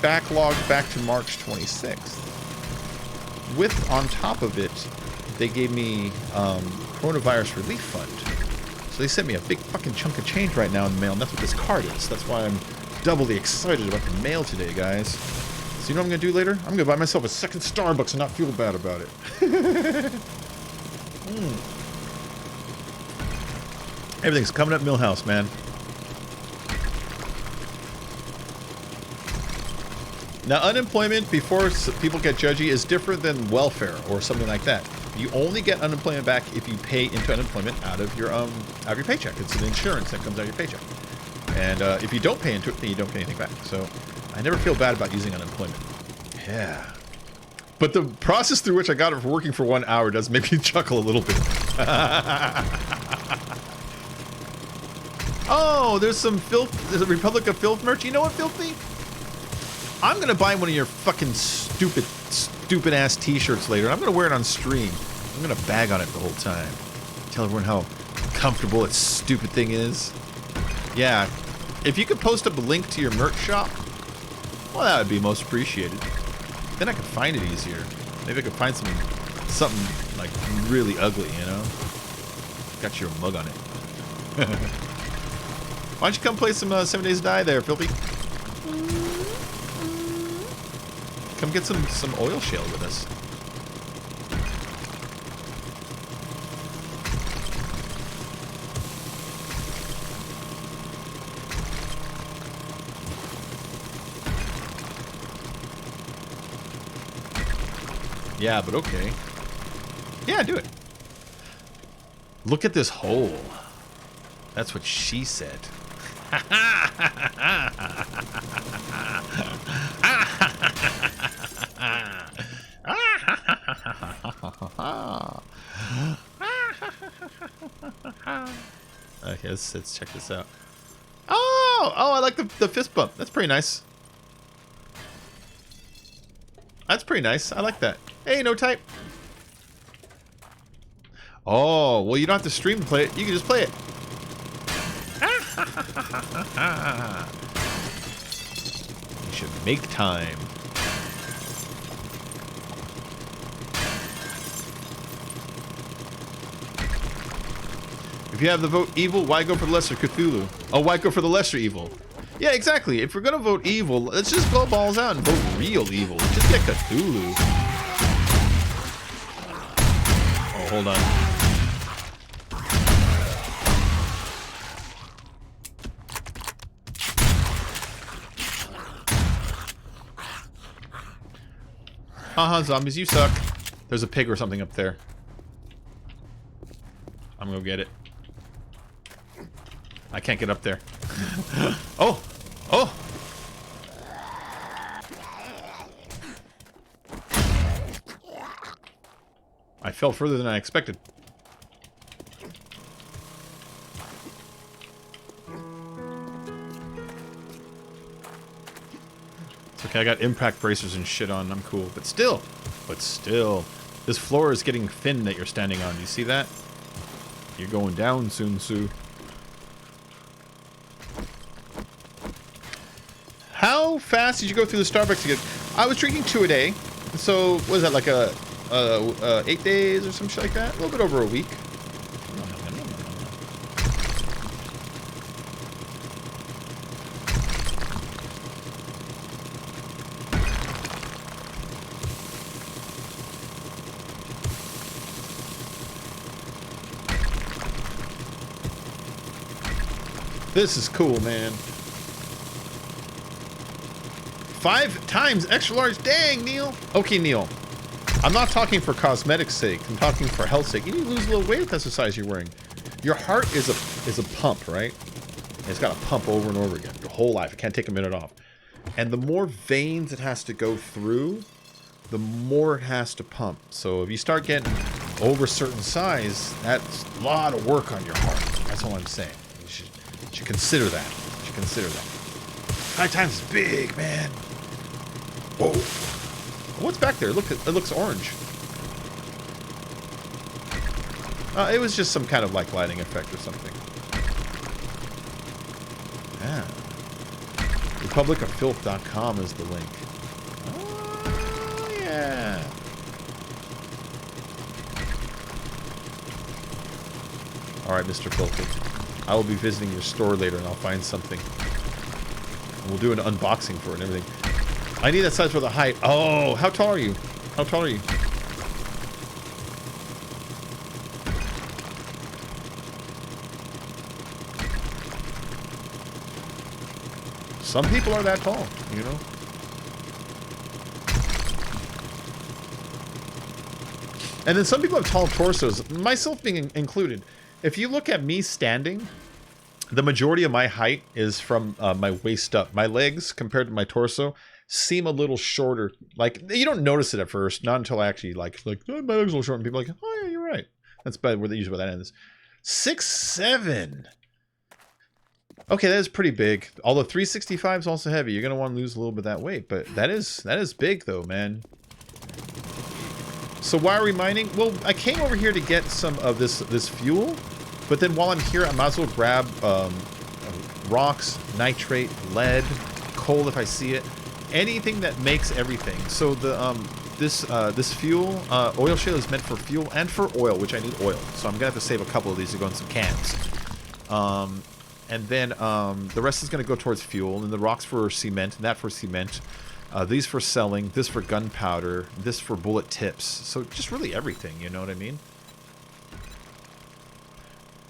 backlogged back to March 26th. With, on top of it, they gave me coronavirus relief fund. So they sent me a big fucking chunk of change right now in the mail, and that's what this card is. That's why I'm doubly excited about the mail today, guys. So you know what I'm going to do later? I'm going to buy myself a second Starbucks and not feel bad about it. Everything's coming up Millhouse, man. Now, unemployment, before people get judgy, is different than welfare or something like that. You only get unemployment back if you pay into unemployment out of your paycheck. It's an insurance that comes out of your paycheck. And if you don't pay into it, then you don't get anything back. So I never feel bad about using unemployment. Yeah. But the process through which I got it for working for 1 hour does make me chuckle a little bit. Oh, there's some filth. There's a Republic of Filth merch. You know what, Filthy? I'm gonna buy one of your fucking stupid ass t-shirts later. I'm gonna wear it on stream. I'm gonna bag on it the whole time. Tell everyone how comfortable its stupid thing is. Yeah. If you could post up a link to your merch shop, well, that would be most appreciated. Then I could find it easier. Maybe I could find something like really ugly, you know? Got your mug on it. Why don't you come play some 7 Days to Die there, Filthy? Come get some oil shale with us. Yeah, but okay. Yeah, do it. Look at this hole. That's what she said. Okay, let's check this out. Oh, I like the fist bump. That's pretty nice. That's pretty nice. I like that. Hey, no type. Oh, well, you don't have to stream to play it. You can just play it. You should make time. If you have the vote evil, why go for the lesser Cthulhu? Oh, why go for the lesser evil? Yeah, exactly. If we're gonna vote evil, let's just go balls out and vote real evil. Just get Cthulhu. Oh, hold on. Haha, zombies, you suck. There's a pig or something up there. I'm gonna go get it. I can't get up there. Oh! Oh! I fell further than I expected. It's okay, I got impact bracers and shit on. I'm cool. But still, this floor is getting thin that you're standing on. Do you see that? You're going down soon, Sue. How fast did you go through the Starbucks again? I was drinking 2 a day. So, what is that, like 8 days or some shit like that? A little bit over a week. This is cool, man. 5 times extra large. Dang, Neil. Okay, Neil. I'm not talking for cosmetics sake. I'm talking for health's sake. You need to lose a little weight with the exercise you're wearing. Your heart is a pump, right? And it's got to pump over and over again. Your whole life. It can't take a minute off. And the more veins it has to go through, the more it has to pump. So if you start getting over a certain size, that's a lot of work on your heart. That's all I'm saying. You should consider that. You should consider that. 5 times is big, man. Whoa. What's back there? Look, it looks orange. It was just some kind of like lighting effect or something. Yeah. Republicoffilth.com is the link. Oh, yeah. Alright, Mr. Filthy. I will be visiting your store later and I'll find something. And we'll do an unboxing for it and everything. I need that size for the height. Oh, how tall are you? How tall are you? Some people are that tall, you know? And then some people have tall torsos, myself being included. If you look at me standing, the majority of my height is from my waist up. My legs, compared to my torso, seem a little shorter. Like, you don't notice it at first, not until I actually like oh, my legs are a little short, and people are like, oh yeah, you're right. That's bad where they usually where that ends. 6'7". Okay, that is pretty big. Although 365 is also heavy, you're gonna want to lose a little bit of that weight, but that is big though, man. So why are we mining? Well, I came over here to get some of this fuel, but then while I'm here, I might as well grab rocks, nitrate, lead, coal if I see it. Anything that makes everything. So the this fuel, oil shale is meant for fuel and for oil, which I need oil. So I'm gonna have to save a couple of these to go in some cans. And then the rest is gonna go towards fuel, and the rocks for cement, and that for cement. These for selling, this for gunpowder, this for bullet tips. So just really everything, you know what I mean?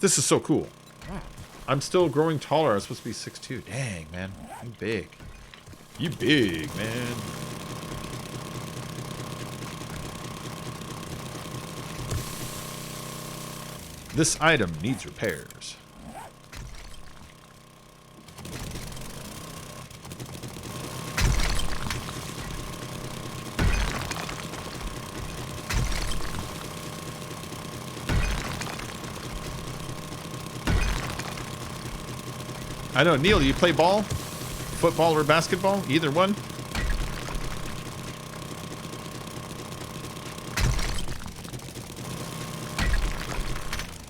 This is so cool. I'm still growing taller. I'm supposed to be 6'2". Dang, man. I'm big. You big, man. This item needs repairs. I know, Neil, you play ball? Football or basketball? Either one?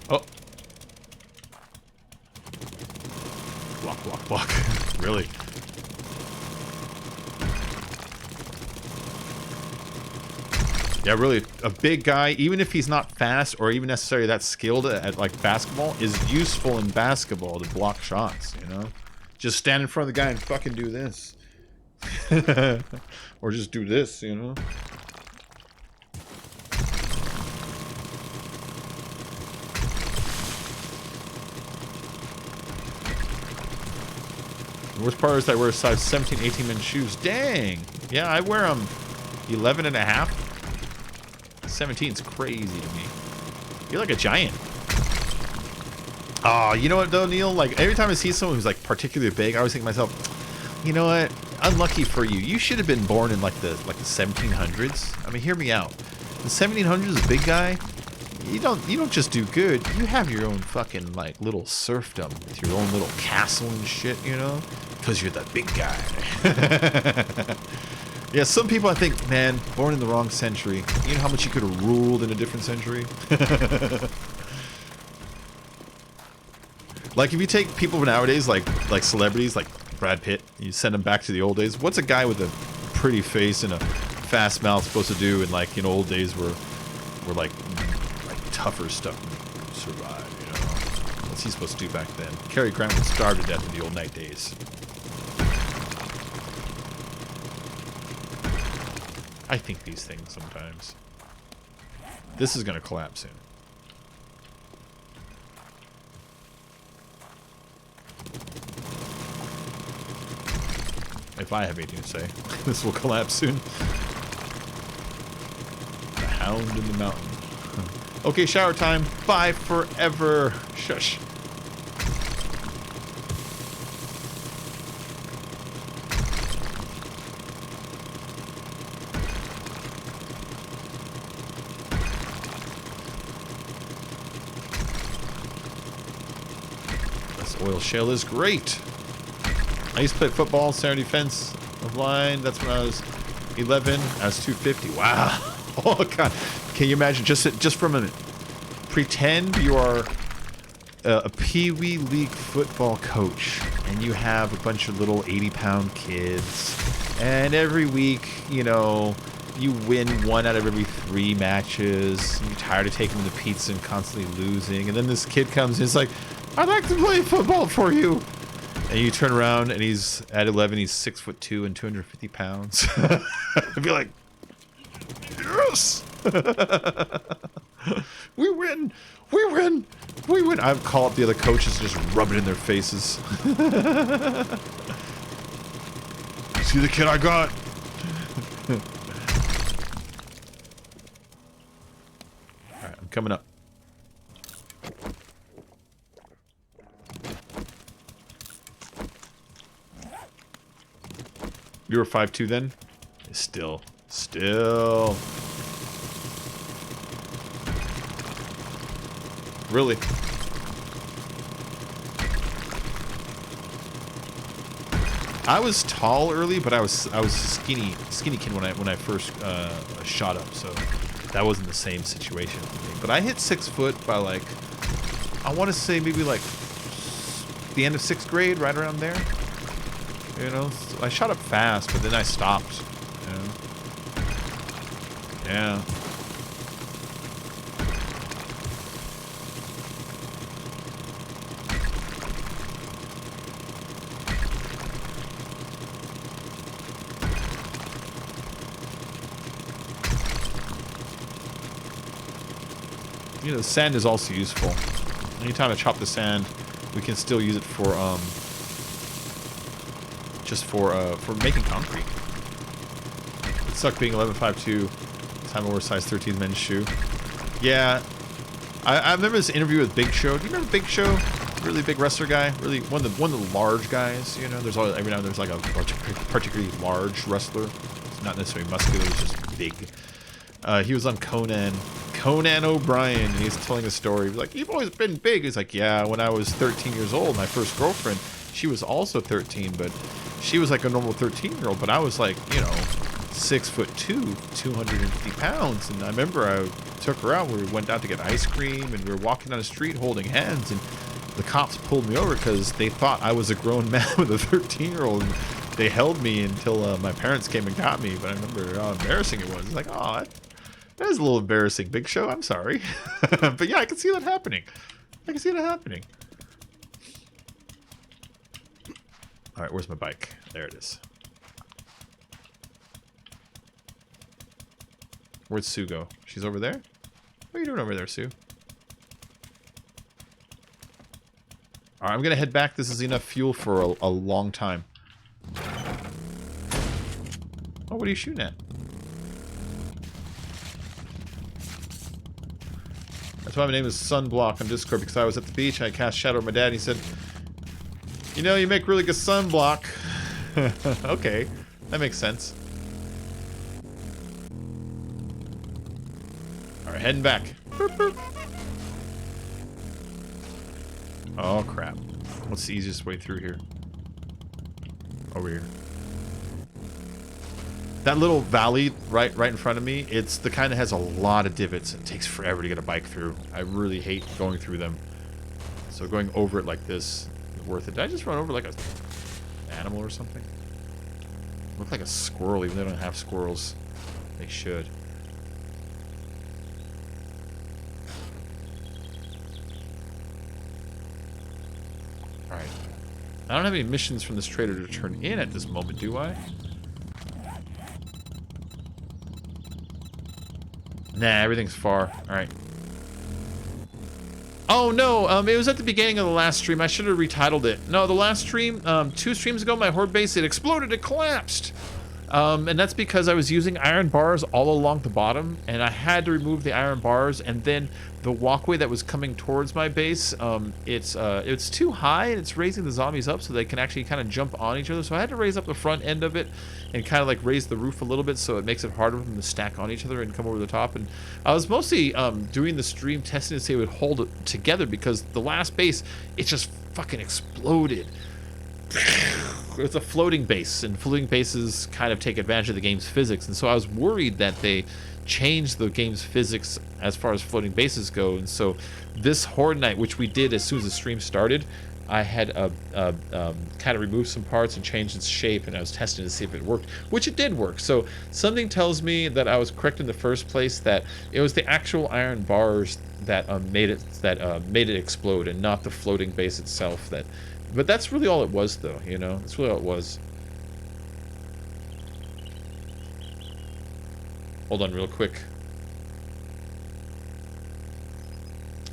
Oh. Block, block, block. Really? Yeah, really, a big guy, even if he's not fast or even necessarily that skilled at like basketball, is useful in basketball to block shots, you know? Just stand in front of the guy and fucking do this. Or just do this, you know? The worst part is I wear a size 17, 18 men's shoes. Dang! Yeah, I wear them 11 and a half. 17's crazy to me. You're like a giant. Oh, you know what though, Neil? Like every time I see someone who's like particularly big, I always think to myself, you know what? Unlucky for you. You should have been born in like the 1700s. I mean, hear me out. The 1700s, a big guy. You don't just do good. You have your own fucking like little serfdom with your own little castle and shit, you know? Because you're the big guy. Yeah, some people I think, man, born in the wrong century. You know how much you could have ruled in a different century? Like if you take people nowadays, like celebrities, like Brad Pitt, you send them back to the old days. What's a guy with a pretty face and a fast mouth supposed to do in like in old days where like tougher stuff to survive, you know? What's he supposed to do back then? Cary Grant would starve to death in the old night days. I think these things sometimes. This is gonna collapse soon. If I have anything to say, this will collapse soon. The hound in the mountain. Okay, shower time. Bye forever. Shush. This oil shale is great. I used to play football, center defense of line. That's when I was 11. I was 250. Wow. Oh god. Can you imagine just for a minute? Pretend you are a Pee-wee League football coach, and you have a bunch of little 80-pound kids, and every week, you know, you win 1 out of every 3 matches. And you're tired of taking them to pizza and constantly losing, and then this kid comes and is like, "I'd like to play football for you." And you turn around and he's at 11, he's 6'2" and 250 pounds. I'd be like, yes! We win! We win! We win! I'd call up the other coaches and just rub it in their faces. See the kid I got? Alright, I'm coming up. You were 5'2" then? Still. Really? I was tall early, but I was skinny kid when I first shot up, so that wasn't the same situation for me. But I hit 6 foot by like, I want to say maybe like the end of 6th grade, right around there. You know, so I shot up fast, but then I stopped. You know? Yeah. You know, the sand is also useful. Anytime I chop the sand, we can still use it for just for making concrete. It sucked being 11'5'2", time I wore a size 13 men's shoe. Yeah, I remember this interview with Big Show. Do you remember Big Show? Really big wrestler guy, really one of the large guys. You know, there's always every now and then there's like a particularly large wrestler. It's not necessarily muscular, it's just big. He was on Conan O'Brien, and he's telling a story. He's like, "You've always been big." He's like, "Yeah, when I was 13 years old, my first girlfriend, she was also 13, but she was like a normal 13-year-old, but I was like, you know, 6'2", 250 pounds. And I remember I took her out. We went out to get ice cream, and we were walking down the street holding hands, and the cops pulled me over because they thought I was a grown man with a 13-year-old. And they held me until my parents came and got me. But I remember how embarrassing it was. It's like, oh, that is a little embarrassing, Big Show. I'm sorry. But yeah, I can see that happening. I can see that happening. Alright, where's my bike? There it is. Where'd Sue go? She's over there? What are you doing over there, Sue? Alright, I'm gonna head back. This is enough fuel for a long time. Oh, what are you shooting at? That's why my name is Sunblock on Discord, because I was at the beach and I cast Shadow on my dad and he said, you know, you make really good sunblock. Okay, that makes sense. Alright, heading back. Boop, boop. Oh, crap. What's the easiest way through here? Over here. That little valley right in front of me, it's the kind that has a lot of divots. It takes forever to get a bike through. I really hate going through them. So going over it like this is worth it. Did I just run over like a animal or something? Look like a squirrel, even though they don't have squirrels. They should. Alright. I don't have any missions from this trader to turn in at this moment, do I? Nah, everything's far. Alright. Oh, no, it was at the beginning of the last stream. I should have retitled it. No, the last stream, 2 streams ago, my Horde base, it exploded, it collapsed. And that's because I was using iron bars all along the bottom, and I had to remove the iron bars, and then the walkway that was coming towards my base, it's too high, and it's raising the zombies up so they can actually kind of jump on each other, so I had to raise up the front end of it and kind of like raise the roof a little bit so it makes it harder for them to stack on each other and come over the top. And I was mostly doing the stream testing to see if it would hold it together, because the last base, it just fucking exploded. It's a floating base, and floating bases kind of take advantage of the game's physics, and so I was worried that they changed the game's physics as far as floating bases go. And so this Horde night, which we did as soon as the stream started, I had kind of removed some parts and changed its shape, and I was testing to see if it worked, which it did work. So something tells me that I was correct in the first place, that it was the actual iron bars that made it explode, and not the floating base itself. But that's really all it was, though, you know? That's really all it was. Hold on real quick.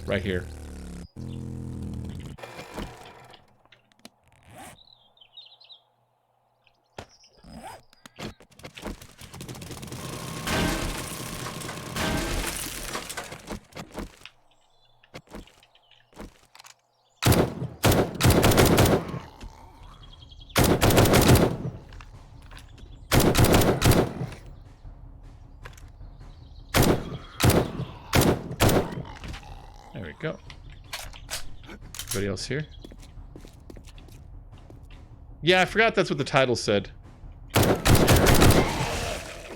Right here. There we go. Anybody else here? Yeah, I forgot that's what the title said.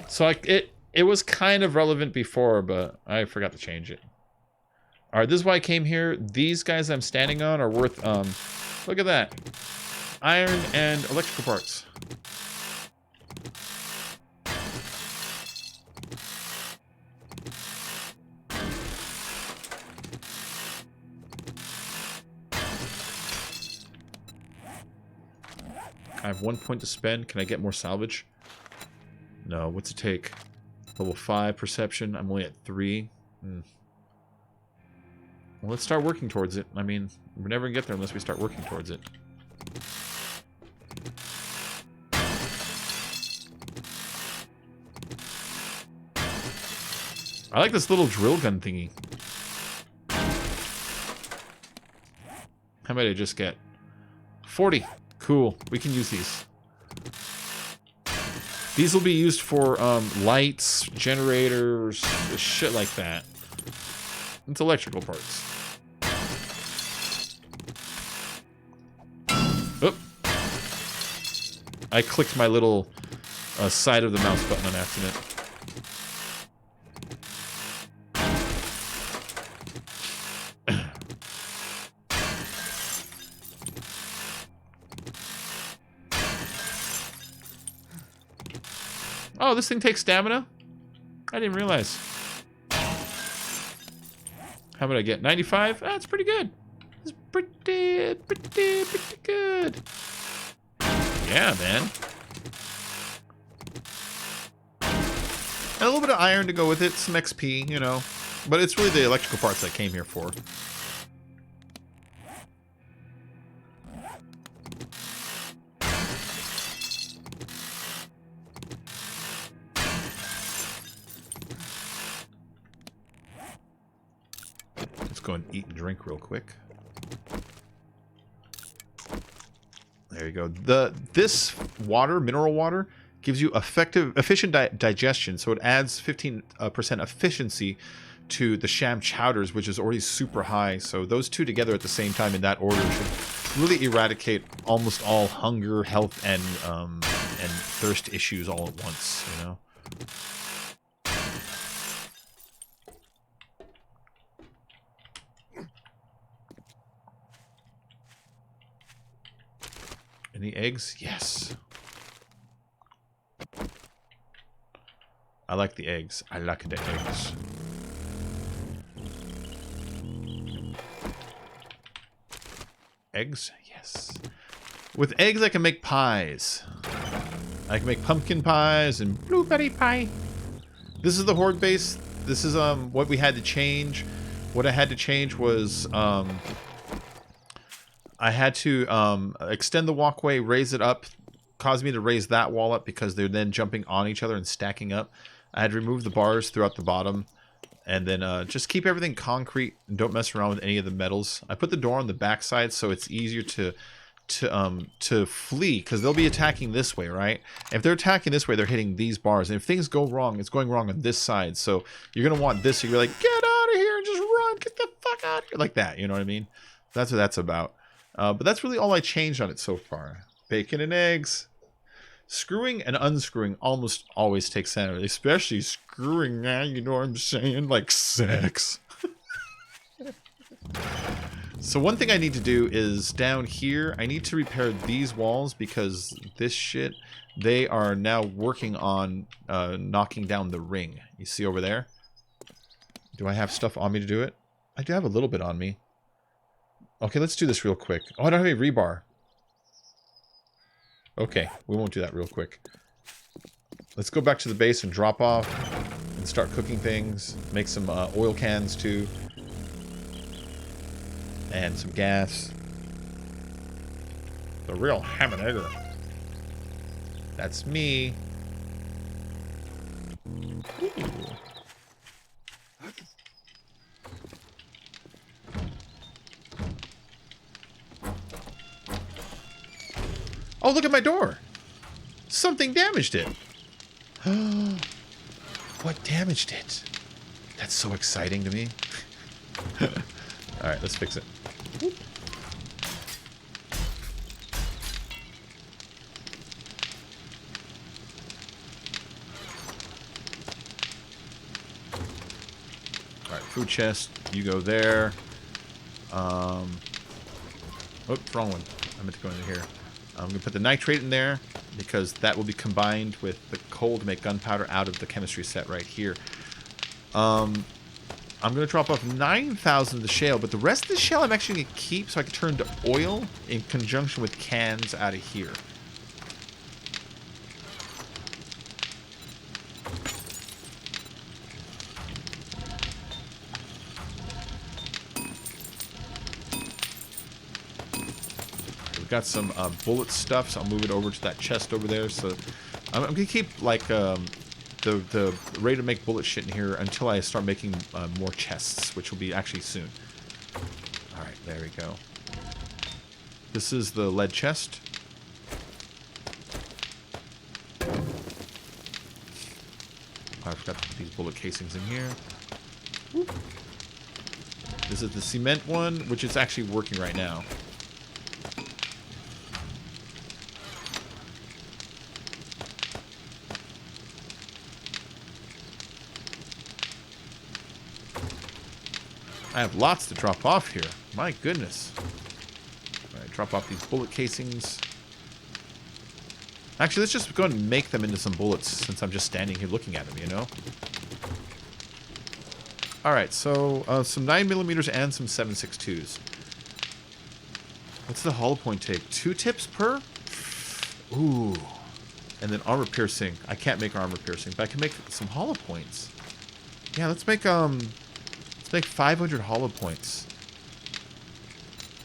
So it was kind of relevant before, but I forgot to change it. Alright, this is why I came here. These guys I'm standing on are worth, look at that. Iron and electrical parts. I have 1 point to spend. Can I get more salvage? No. What's it take? Level 5 perception. I'm only at 3. Well, let's start working towards it. I mean, we're never gonna get there unless we start working towards it. I like this little drill gun thingy. How many did I just get? 40. Cool. We can use these. These will be used for lights, generators, shit like that. It's electrical parts. Oop. I clicked my little side of the mouse button on accident. Oh, this thing takes stamina? I didn't realize. How did I get? 95? That's pretty good. That's pretty good. Yeah, man. And a little bit of iron to go with it, some XP, you know. But it's really the electrical parts I came here for. Let's go and eat and drink real quick. There you go. This water, mineral water, gives you efficient digestion, so it adds 15% efficiency to the sham chowders, which is already super high. So those two together at the same time in that order should really eradicate almost all hunger, health, and thirst issues all at once. You know. Any eggs? Yes. I like the eggs. I like the eggs. Eggs? Yes. With eggs, I can make pies. I can make pumpkin pies and blueberry pie. This is the Horde base. This is what we had to change. What I had to change was I had to extend the walkway, raise it up, cause me to raise that wall up because they're then jumping on each other and stacking up. I had to remove the bars throughout the bottom, and then just keep everything concrete and don't mess around with any of the metals. I put the door on the back side so it's easier to flee, because they'll be attacking this way, right? If they're attacking this way, they're hitting these bars, and if things go wrong, it's going wrong on this side. So you're gonna want this. So you're like, get out of here and just run, get the fuck out of here, like that. You know what I mean? That's what that's about. But that's really all I changed on it so far. Bacon and eggs. Screwing and unscrewing almost always takes sanity, especially screwing, you know what I'm saying? Like sex. So one thing I need to do is down here, I need to repair these walls because this shit, they are now working on knocking down the ring. You see over there? Do I have stuff on me to do it? I do have a little bit on me. Okay, let's do this real quick. Oh, I don't have any rebar. Okay, we won't do that real quick. Let's go back to the base and drop off and start cooking things. Make some oil cans too. And some gas. The real hammer. That's me. Ooh. Oh, look at my door. Something damaged it. What damaged it? That's so exciting to me. Alright, let's fix it. Alright, food chest. You go there. Oops, wrong one. I meant to go into here. I'm going to put the nitrate in there because that will be combined with the coal to make gunpowder out of the chemistry set right here. I'm going to drop off 9,000 of the shale, but the rest of the shale I'm actually going to keep so I can turn to oil in conjunction with cans out of here. Got some bullet stuff, so I'll move it over to that chest over there. So I'm gonna keep like the ready to make bullet shit in here until I start making more chests, which will be actually soon. All right, there we go. This is the lead chest. I forgot to put these bullet casings in here. Whoop. This is the cement one, which is actually working right now. I have lots to drop off here. My goodness. Alright, drop off these bullet casings. Actually, let's just go ahead and make them into some bullets since I'm just standing here looking at them, you know? Alright, so some 9mm and some 7.62s. What's the hollow point take? 2 tips per? Ooh. And then armor piercing. I can't make armor piercing, but I can make some hollow points. Yeah, let's make 500 hollow points.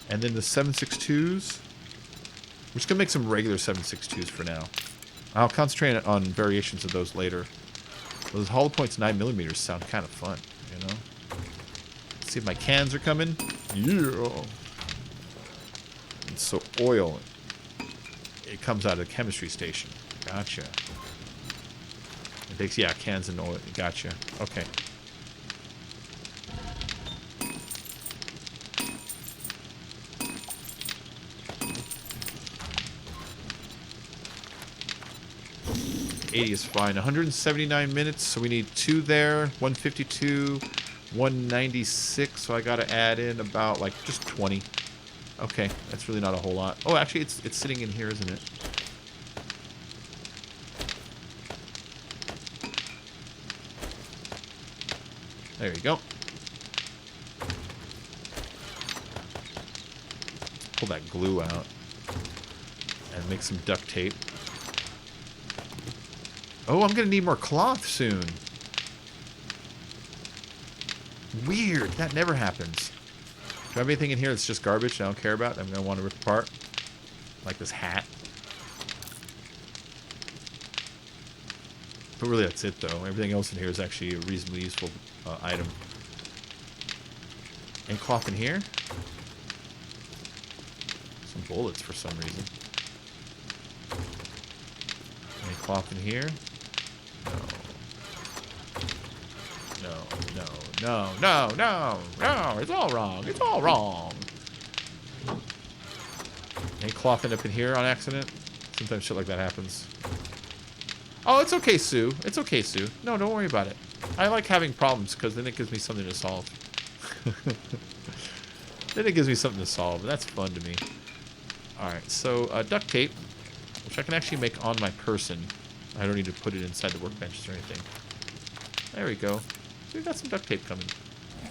And then the 7.62s. We're just gonna make some regular 7.62s for now. I'll concentrate on variations of those later. Those hollow points 9mm sound kind of fun, you know? Let's see if my cans are coming. Yeah. And so oil, it comes out of the chemistry station. Gotcha. It takes, yeah, cans and oil. Gotcha. Okay. $80 is fine. 179 minutes, so we need 2 there. 152, 196, so I gotta add in about, like, just 20. Okay, that's really not a whole lot. Oh, actually, it's sitting in here, isn't it? There you go. Pull that glue out. And make some duct tape. Oh, I'm gonna need more cloth soon. Weird. That never happens. Do I have anything in here that's just garbage I don't care about? I'm gonna want to rip apart. Like this hat. But really, that's it, though. Everything else in here is actually a reasonably useful item. Any cloth in here? Some bullets for some reason. Any cloth in here? No, it's all wrong. It's all wrong. Any cloth end up in here on accident? Sometimes shit like that happens. Oh, it's okay, Sue. It's okay, Sue. No, don't worry about it. I like having problems because then it gives me something to solve. Then it gives me something to solve. That's fun to me. Alright, so duct tape, which I can actually make on my person. I don't need to put it inside the workbenches or anything. There we go. So we got some duct tape coming.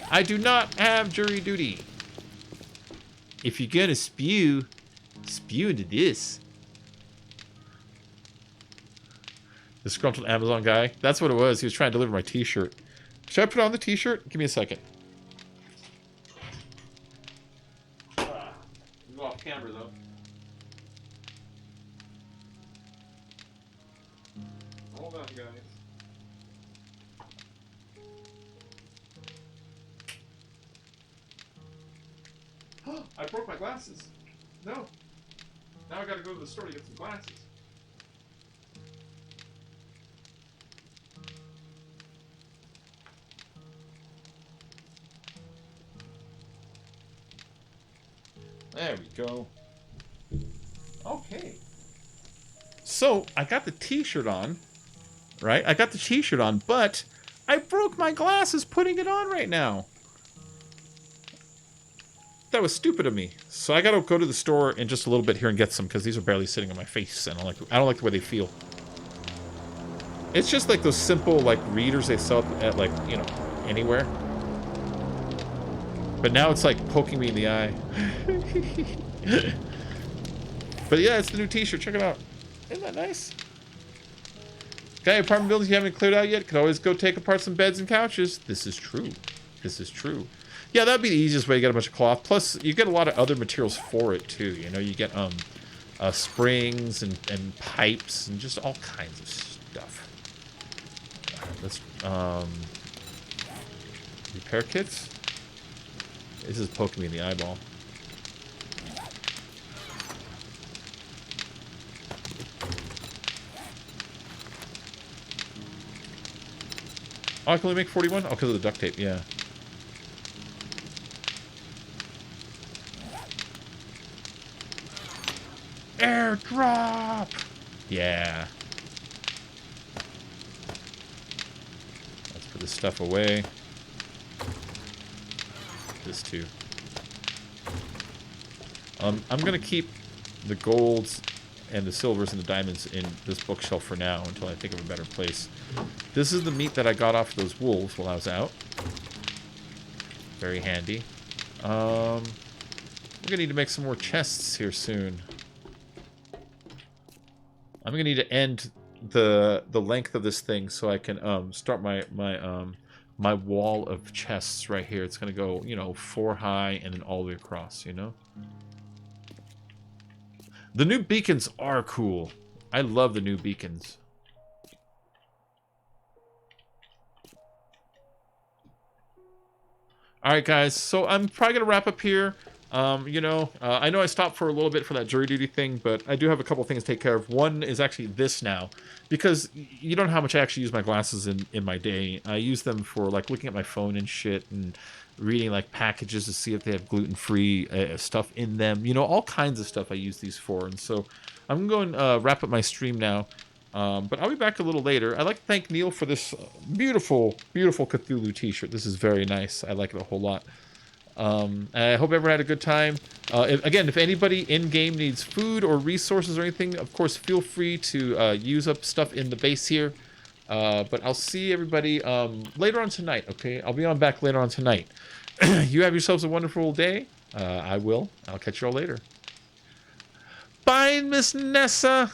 I do not have jury duty. If you're gonna spew into this. Disgruntled Amazon guy. That's what it was. He was trying to deliver my t-shirt. Should I put on the t-shirt? Give me a second. Go off camera though. Hold on, guys. I broke my glasses. No. Now I gotta go to the store to get some glasses. There we go. Okay. So, I got the t-shirt on. Right? I got the t-shirt on, but I broke my glasses putting it on right now. That was stupid of me. So I gotta go to the store in just a little bit here and get some, because these are barely sitting on my face, and I don't like the way they feel. It's just like those simple, like, readers they sell at, like, you know, anywhere. But now it's, like, poking me in the eye. But yeah, it's the new t-shirt. Check it out. Isn't that nice? Got any apartment buildings you haven't cleared out yet? Could always go take apart some beds and couches. This is true. This is true. Yeah, that'd be the easiest way to get a bunch of cloth. Plus, you get a lot of other materials for it, too. You know, you get springs and pipes and just all kinds of stuff. Let's, repair kits? This is poking me in the eyeball. Oh, I can only make 41? Oh, because of the duct tape, yeah. Airdrop! Yeah. Let's put this stuff away. This too. I'm gonna keep the golds and the silvers and the diamonds in this bookshelf for now until I think of a better place. This is the meat that I got off those wolves while I was out. Very handy. We're gonna need to make some more chests here soon. I'm gonna need to end the length of this thing so I can start my wall of chests right here. It's gonna go, you know, 4 high and then all the way across, you know? The new beacons are cool. I love the new beacons. Alright guys, so I'm probably gonna wrap up here. I know I stopped for a little bit for that jury duty thing, but I do have a couple things to take care of. One is actually this now, because you don't know how much I actually use my glasses in my day. I use them for like looking at my phone and shit, and reading like packages to see if they have gluten-free stuff in them. You know, all kinds of stuff I use these for. And so I'm going to wrap up my stream now. But I'll be back a little later. I'd like to thank Neil for this beautiful, beautiful Cthulhu t-shirt. This is very nice. I like it a whole lot. I hope everyone had a good time. If anybody in-game needs food or resources or anything, of course, feel free to use up stuff in the base here. But I'll see everybody later on tonight, okay? I'll be on back later on tonight. You have yourselves a wonderful day. I will. I'll catch you all later. Bye, Miss Nessa.